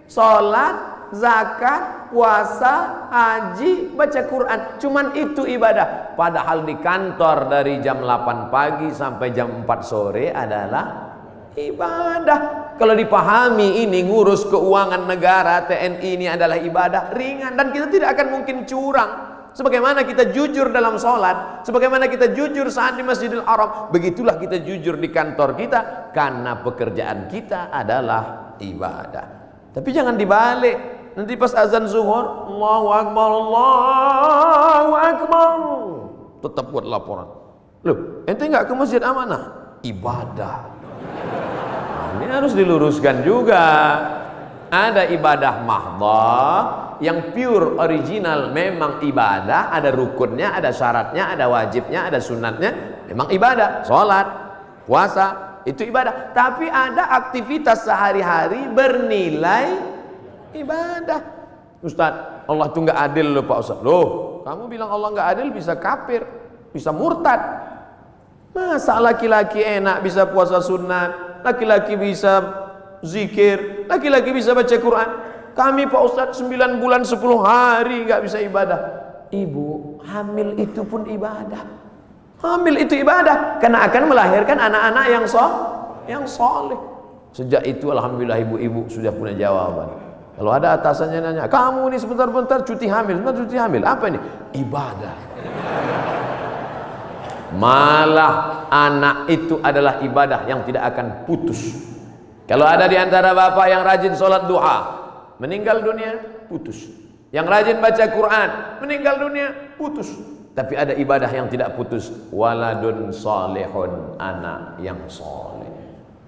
Salat, zakat, puasa, haji, baca Quran, cuman itu ibadah. Padahal di kantor dari jam 8 pagi sampai jam 4 sore adalah ibadah. Kalau dipahami ini, ngurus keuangan negara, TNI ini adalah ibadah ringan, dan kita tidak akan mungkin curang. Sebagaimana kita jujur dalam sholat, sebagaimana kita jujur saat di Masjidil Haram, begitulah kita jujur di kantor kita, karena pekerjaan kita adalah ibadah. Tapi jangan dibalik. Nanti pas azan zuhur, Allahu Akbar, Allahu Akbar, tetap buat laporan. Loh, ente nggak ke masjid amanah? Ibadah. Ini harus diluruskan juga. Ada ibadah mahdhah yang pure original, memang ibadah, ada rukunnya, ada syaratnya, ada wajibnya, ada sunatnya, memang ibadah. Sholat, puasa, itu ibadah. Tapi ada aktivitas sehari-hari bernilai ibadah. Ustaz, Allah itu nggak adil loh Pak Ustaz. Loh, kamu bilang Allah nggak adil, bisa kafir, bisa murtad. Masa laki-laki enak bisa puasa sunat, laki-laki bisa zikir, laki-laki bisa baca Quran. Kami Pak Ustaz 9 bulan 10 hari nggak bisa ibadah. Ibu, hamil itu pun ibadah. Hamil itu ibadah, karena akan melahirkan anak-anak yang soleh. Sejak itu alhamdulillah ibu-ibu sudah punya jawaban. Kalau ada atasannya nanya, kamu ini sebentar-bentar cuti hamil, apa ini? Ibadah. Malah anak itu adalah ibadah yang tidak akan putus. Kalau ada di antara bapak yang rajin sholat duha, meninggal dunia, putus. Yang rajin baca Quran, meninggal dunia, putus. Tapi ada ibadah yang tidak putus. Waladun salihun, anak yang soleh.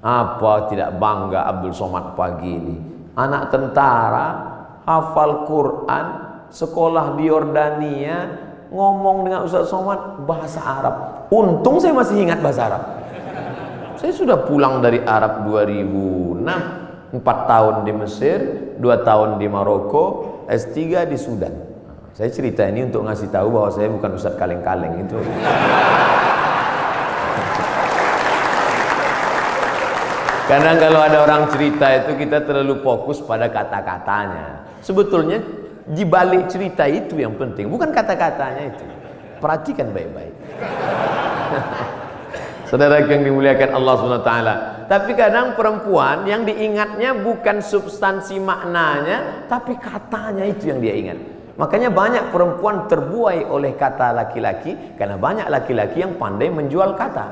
Apa tidak bangga Abdul Somad pagi ini? Anak tentara, hafal Quran, sekolah di Yordania, ngomong dengan Ustaz Somad bahasa Arab. Untung saya masih ingat bahasa Arab. Saya sudah pulang dari Arab 2006, 4 tahun di Mesir, 2 tahun di Maroko, S3 di Sudan. Saya cerita ini untuk ngasih tahu bahwa saya bukan Ustaz kaleng-kaleng itu. Kadang kalau ada orang cerita itu kita terlalu fokus pada kata-katanya. Sebetulnya di balik cerita itu yang penting, bukan kata-katanya itu. Perhatikan baik-baik. Saudara yang dimuliakan Allah SWT. Tapi kadang perempuan yang diingatnya bukan substansi maknanya, tapi katanya itu yang dia ingat. Makanya banyak perempuan terbuai oleh kata laki-laki, karena banyak laki-laki yang pandai menjual kata.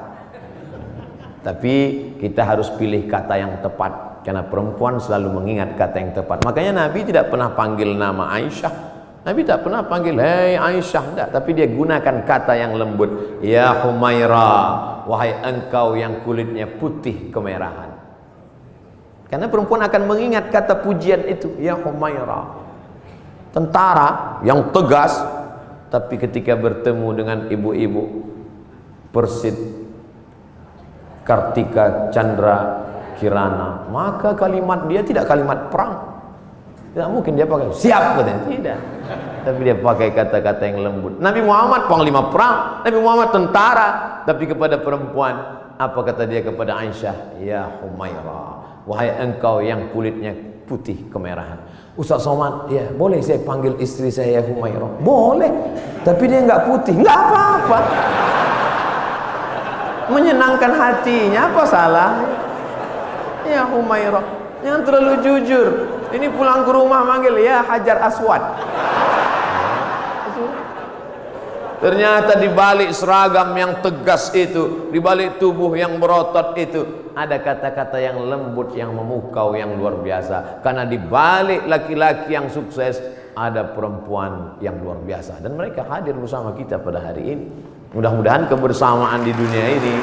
Tapi kita harus pilih kata yang tepat, karena perempuan selalu mengingat kata yang tepat. Makanya Nabi tidak pernah panggil nama Aisyah. Nabi tak pernah panggil hei Aisyah, tidak. Tapi dia gunakan kata yang lembut. Ya Humaira, wahai engkau yang kulitnya putih kemerahan. Karena perempuan akan mengingat kata pujian itu. Ya Humaira, tentara yang tegas, tapi ketika bertemu dengan ibu-ibu Persid, Kartika Chandra Kirana, maka kalimat dia tidak kalimat perang. Tidak mungkin dia pakai siap, tidak. Tapi dia pakai kata-kata yang lembut. Nabi Muhammad panglima perang, Nabi Muhammad tentara, tapi kepada perempuan apa kata dia kepada Aisyah? Ya Humaira, wahai engkau yang kulitnya putih kemerahan. Ustaz Somad, ya boleh saya panggil istri saya Humaira? Boleh, tapi dia nggak putih, nggak apa-apa. Menyenangkan hatinya, apa salah? Ya Humaira, jangan terlalu jujur. Ini pulang ke rumah manggil ya Hajar Aswad. Ternyata di balik seragam yang tegas itu, di balik tubuh yang berotot itu, ada kata-kata yang lembut, yang memukau, yang luar biasa. Karena di balik laki-laki yang sukses ada perempuan yang luar biasa, dan mereka hadir bersama kita pada hari ini. Mudah-mudahan kebersamaan di dunia ini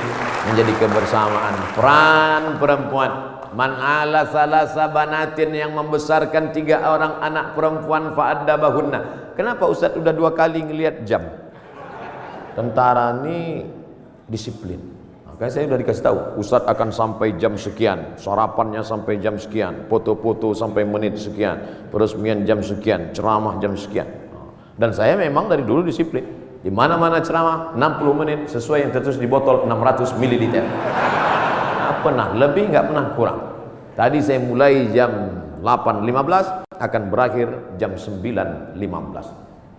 menjadi kebersamaan peran perempuan. Man ala salasa banatin, yang membesarkan 3 orang anak perempuan fa'addabahunna. Kenapa Ustaz udah 2 kali ngelihat jam? Tentara ini disiplin. Makanya saya udah dikasih tahu, Ustaz akan sampai jam sekian, sarapannya sampai jam sekian, foto-foto sampai menit sekian, peresmian jam sekian, ceramah jam sekian. Dan saya memang dari dulu disiplin. Di mana-mana ceramah 60 menit sesuai yang tertulis di botol 600 ml. Nggak pernah lebih, nggak pernah kurang. Tadi saya mulai jam 8.15, akan berakhir jam 9.15.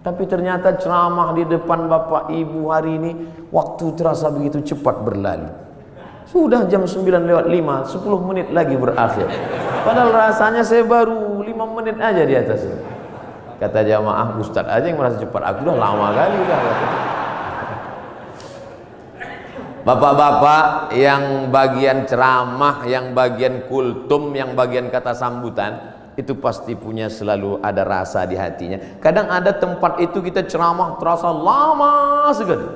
Tapi ternyata ceramah di depan Bapak Ibu hari ini, waktu terasa begitu cepat berlalu. Sudah jam 9:05, 10 menit lagi berakhir. Padahal rasanya saya baru 5 menit aja di atas ini. Kata jamaah, Ustadz aja yang merasa cepat, aku udah lama kali udah. Bapak-bapak yang bagian ceramah, yang bagian kultum, yang bagian kata sambutan, itu pasti punya selalu ada rasa di hatinya. Kadang ada tempat itu kita ceramah terasa lama sekali.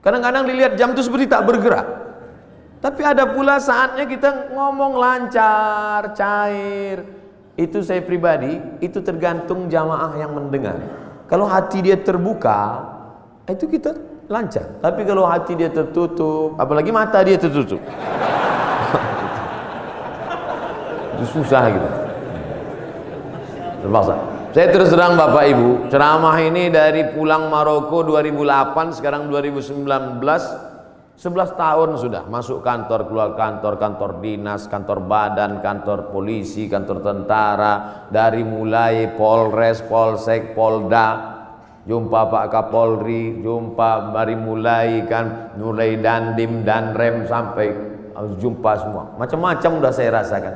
Kadang-kadang dilihat jam itu seperti tak bergerak. Tapi ada pula saatnya kita ngomong lancar, cair. Itu saya pribadi, itu tergantung jamaah yang mendengar. Kalau hati dia terbuka, itu kita lancar. Tapi kalau hati dia tertutup, apalagi mata dia tertutup, itu susah gitu. Terpaksa. Saya terus terang Bapak Ibu, ceramah ini dari pulang Maroko 2008, sekarang 2019, 11 tahun sudah masuk kantor, keluar kantor, kantor dinas, kantor badan, kantor polisi, kantor tentara, dari mulai Polres, Polsek, Polda, jumpa Pak Kapolri, jumpa dari mulai kan, mulai Dandim, Danrem sampai jumpa semua. Macam-macam udah saya rasakan.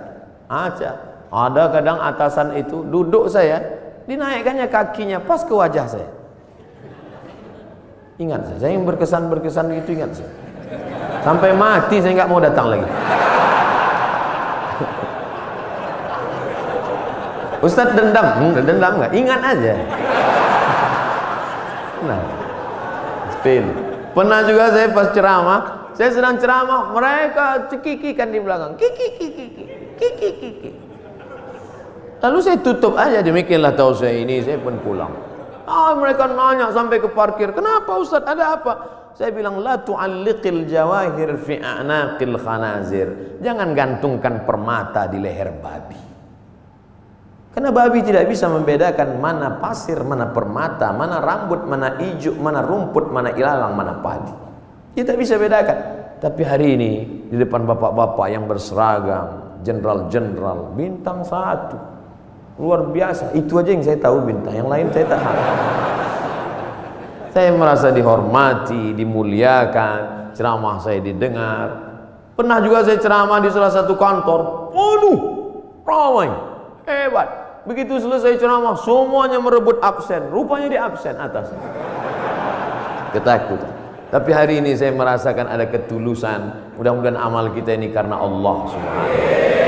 Ada kadang atasan itu duduk saya, dinaikkannya kakinya pas ke wajah saya. Ingat saya yang berkesan itu ingat saya. Sampai mati saya nggak mau datang lagi. Ustadz dendam nggak? Ingat aja. Nah, spin. Pernah juga saya pas ceramah, saya sedang ceramah, mereka cekikikan di belakang, kiki. Lalu saya tutup aja, demikianlah tahu saya ini, saya pun pulang. Mereka nanya sampai ke parkir, kenapa Ustadz, ada apa? Saya bilang, la tu'alliqil jawahir fi a'naqil khanazir. Jangan gantungkan permata di leher babi. Karena babi tidak bisa membedakan mana pasir, mana permata, mana rambut, mana ijuk, mana rumput, mana ilalang, mana padi. Dia tak bisa bedakan. Tapi hari ini di depan bapak-bapak yang berseragam, jenderal-jenderal, bintang 1, luar biasa. Itu aja yang saya tahu bintang, yang lain saya tak tahu. Saya merasa dihormati, dimuliakan. ceramah saya didengar. Pernah juga saya ceramah di salah satu kantor, waduh, ramai, hebat. Begitu selesai ceramah, semuanya merebut absen. Rupanya di absen atas. Ketakutan. Tapi hari ini saya merasakan ada ketulusan. Mudah-mudahan amal kita ini karena Allah Subhanahu wa ta'ala.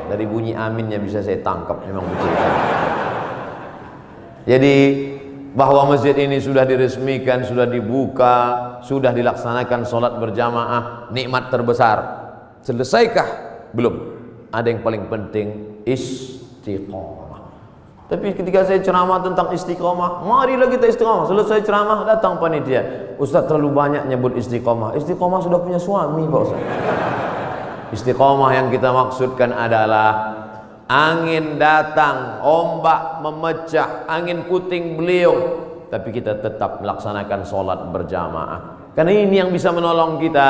Dari bunyi aminnya bisa saya tangkap, memang betul. Jadi bahwa masjid ini sudah diresmikan, sudah dibuka, sudah dilaksanakan sholat berjamaah, nikmat terbesar. Selesaikah? Belum. Ada yang paling penting, istiqomah. Tapi ketika saya ceramah tentang istiqomah, marilah kita istiqomah. Selesai ceramah, datang panitia, Ustaz terlalu banyak nyebut istiqomah. Istiqomah sudah punya suami Pak Ustaz. Istiqomah yang kita maksudkan adalah angin datang, ombak memecah, angin puting beliung, tapi kita tetap melaksanakan sholat berjamaah. Karena ini yang bisa menolong kita.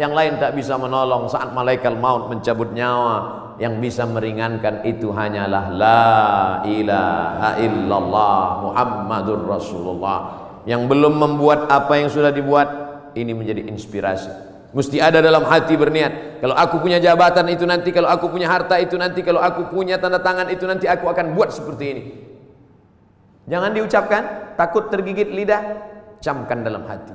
Yang lain tak bisa menolong saat malaikat maut mencabut nyawa. Yang bisa meringankan itu hanyalah la ilaha illallah Muhammadur Rasulullah. Yang belum membuat apa yang sudah dibuat, ini menjadi inspirasi. Mesti ada dalam hati berniat, kalau aku punya jabatan itu nanti, kalau aku punya harta itu nanti, kalau aku punya tanda tangan itu nanti, aku akan buat seperti ini. Jangan diucapkan, takut tergigit lidah, camkan dalam hati.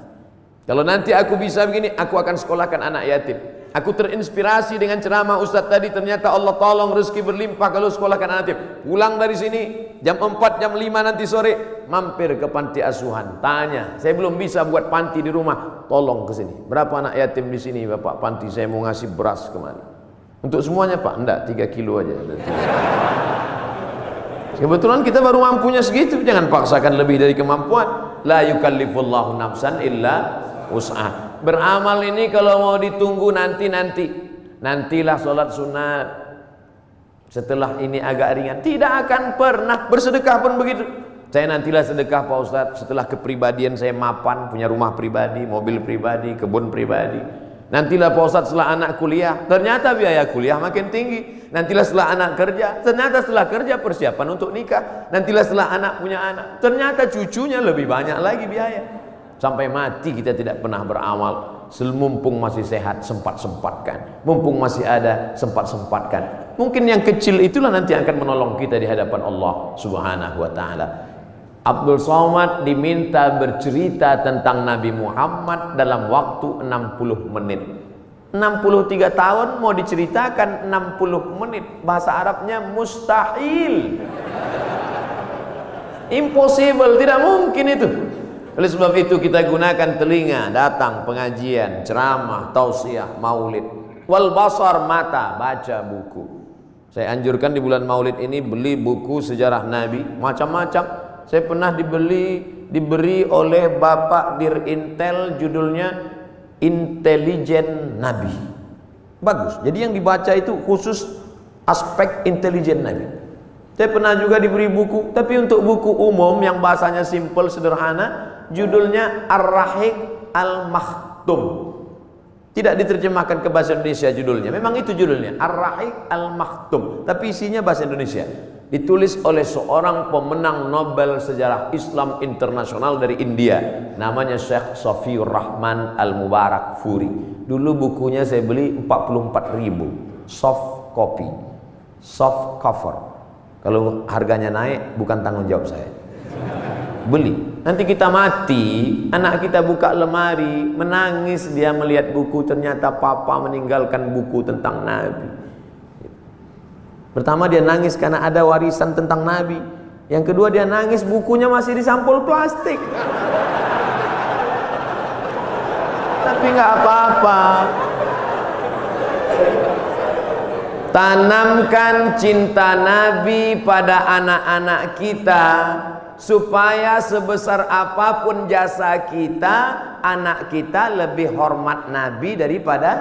Kalau nanti aku bisa begini, aku akan sekolahkan anak yatim. Aku terinspirasi dengan ceramah Ustadz tadi, ternyata Allah tolong rezeki berlimpah kalau sekolahkan anak yatim. Pulang dari sini jam 4, jam 5 nanti sore, mampir ke panti asuhan, tanya, saya belum bisa buat panti di rumah, tolong ke sini. Berapa anak yatim di sini Bapak panti, saya mau ngasih beras kemari. Untuk semuanya Pak? Enggak, 3 kilo aja. Kebetulan kita baru mampunya segitu, jangan paksakan lebih dari kemampuan. La yukallifullahu nafsan illa wus'ah. Beramal ini kalau mau ditunggu nantilah sholat sunat, setelah ini agak ringan, tidak akan pernah. Bersedekah pun begitu. Saya nantilah sedekah Pak Ustadz setelah kepribadian saya mapan, punya rumah pribadi, mobil pribadi, kebun pribadi. Nantilah Pak Ustadz setelah anak kuliah, ternyata biaya kuliah makin tinggi. Nantilah setelah anak kerja, ternyata setelah kerja persiapan untuk nikah. Nantilah setelah anak punya anak, ternyata cucunya lebih banyak lagi biaya. Sampai mati kita tidak pernah beramal. Mumpung masih sehat, sempat-sempatkan. Mumpung masih ada, sempat-sempatkan. Mungkin yang kecil itulah nanti akan menolong kita di hadapan Allah Subhanahu wa ta'ala. Abdul Somad diminta bercerita tentang Nabi Muhammad dalam waktu 60 menit. 63 tahun mau diceritakan 60 menit. Bahasa Arabnya mustahil. Impossible, tidak mungkin itu. Oleh sebab itu kita gunakan telinga, datang pengajian, ceramah, tausiah, maulid. Wal basar, mata, baca buku. Saya anjurkan di bulan maulid ini beli buku sejarah Nabi, macam-macam. Saya pernah diberi oleh Bapak Dirintel, judulnya Intelijen Nabi. Bagus. Jadi yang dibaca itu khusus aspek intelijen Nabi. Saya pernah juga diberi buku, tapi untuk buku umum yang bahasanya simple, sederhana, judulnya Ar-Rahiq Al-Makhtum. Tidak diterjemahkan ke bahasa Indonesia judulnya. Memang itu judulnya, Ar-Rahiq Al-Makhtum, tapi isinya bahasa Indonesia. Ditulis oleh seorang pemenang Nobel Sejarah Islam Internasional dari India, namanya Syekh Safiur Rahman Al-Mubarak Furi. Dulu bukunya saya beli 44.000, soft copy, soft cover. Kalau harganya naik bukan tanggung jawab saya. Beli. Nanti kita mati, anak kita buka lemari, menangis dia melihat buku, ternyata papa meninggalkan buku tentang Nabi. Pertama dia nangis karena ada warisan tentang Nabi. Yang kedua dia nangis bukunya masih di sampul plastik. Tapi nggak apa-apa. Tanamkan cinta Nabi pada anak-anak kita, supaya sebesar apapun jasa kita, anak kita lebih hormat Nabi daripada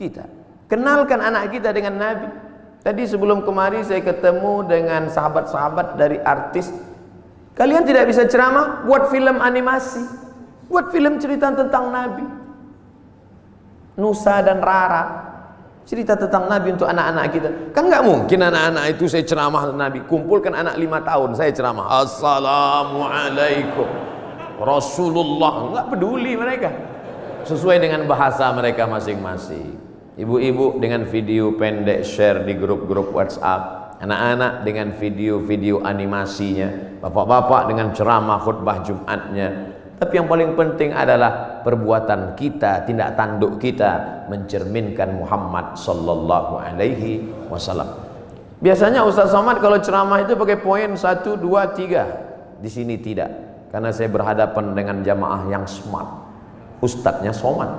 kita. Kenalkan anak kita dengan Nabi. Tadi sebelum kemari saya ketemu dengan sahabat-sahabat dari artis. Kalian tidak bisa ceramah, buat film animasi, buat film cerita tentang Nabi. Nusa dan Rara, cerita tentang Nabi untuk anak-anak kita. Kan nggak mungkin anak-anak itu saya ceramah Nabi. Kumpulkan anak 5 tahun, saya ceramah Assalamualaikum Rasulullah, nggak peduli mereka. sesuai dengan bahasa mereka masing-masing. Ibu-ibu dengan video pendek share di grup-grup WhatsApp, anak-anak dengan video-video animasinya, bapak-bapak dengan ceramah khutbah Jumatnya. Tapi yang paling penting adalah perbuatan kita, tindak tanduk kita mencerminkan Muhammad sallallahu alaihi wasallam. Biasanya Ustaz Somad kalau ceramah itu pakai poin 1, 2, 3. Di sini tidak, karena saya berhadapan dengan jamaah yang smart. Ustadznya Somad.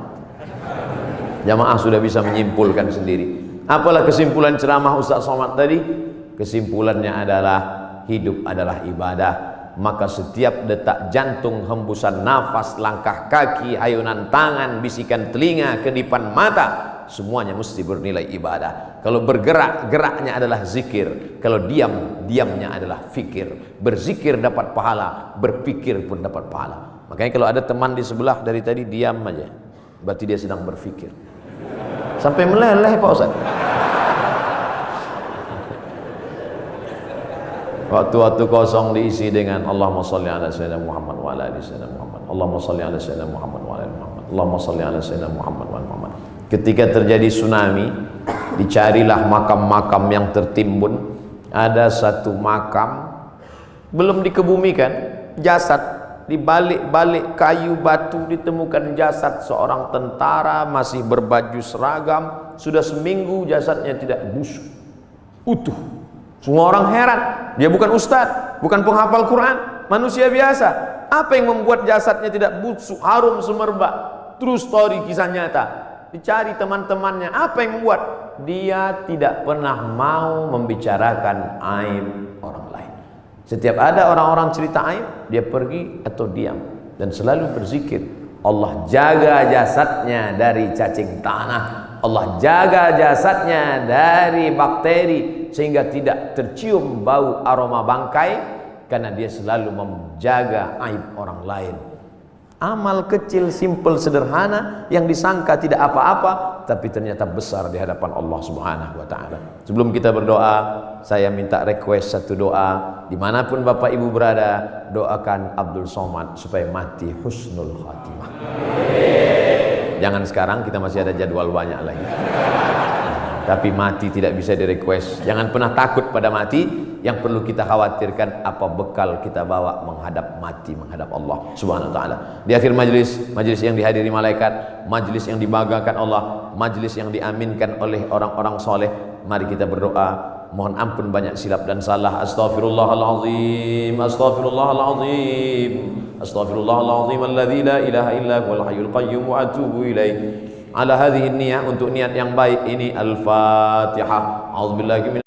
Jamaah sudah bisa menyimpulkan sendiri. Apalah kesimpulan ceramah Ustaz Somad tadi? Kesimpulannya adalah hidup adalah ibadah. Maka setiap detak jantung, hembusan nafas, langkah kaki, ayunan tangan, bisikan telinga, kedipan mata, semuanya mesti bernilai ibadah. Kalau bergerak, geraknya adalah zikir. Kalau diam, diamnya adalah fikir. Berzikir dapat pahala, berpikir pun dapat pahala. Makanya kalau ada teman di sebelah dari tadi diam aja, berarti dia sedang berfikir. Sampai meleleh Pak Ustaz. Waktu-waktu kosong diisi dengan Allahumma salli ala sayyidina Muhammad wa ala ali sayyidina Muhammad. Allahumma salli ala sayyidina Muhammad wa ala ali Muhammad. Allahumma salli ala sayyidina Muhammad wa ala Muhammad. Ketika terjadi tsunami, dicarilah makam-makam yang tertimbun. Ada satu makam belum dikebumikan, jasad di balik-balik kayu batu ditemukan jasad seorang tentara masih berbaju seragam. Sudah seminggu jasadnya tidak busuk, utuh. Semua orang heran, dia bukan ustadz, bukan penghafal Quran, manusia biasa. Apa yang membuat jasadnya tidak busuk, harum semerbak? True story, kisah nyata. Dicari teman-temannya, apa yang membuat? Dia tidak pernah mau membicarakan aib orang lain. Setiap ada orang-orang cerita aib, dia pergi atau diam dan selalu berzikir. Allah jaga jasadnya dari cacing tanah, Allah jaga jasadnya dari bakteri sehingga tidak tercium bau aroma bangkai, karena dia selalu menjaga aib orang lain. Amal kecil, simple, sederhana yang disangka tidak apa-apa tapi ternyata besar di hadapan Allah Subhanahu wa taala. Sebelum kita berdoa, saya minta request satu doa. Dimanapun Bapak Ibu berada, doakan Abdul Somad supaya mati husnul khatimah. Jangan sekarang, kita masih ada jadwal banyak lagi. Tapi mati tidak bisa direquest. Jangan pernah takut pada mati. Yang perlu kita khawatirkan apa bekal kita bawa menghadap mati, menghadap Allah Subhanahu wa taala. Di akhir majlis, majlis yang dihadiri malaikat, majlis yang dibanggakan Allah, majlis yang diaminkan oleh orang-orang soleh, mari kita berdoa. Mohon ampun banyak silap dan salah. Astaghfirullahalazim, astaghfirullahalazim, astaghfirullahalazim alladzi la ilaha illa huwal hayyul qayyum wa atubu ilaih. Ala hadhihi niyyah, untuk niat yang baik ini. Al-Fatihah. A'udzubillahi min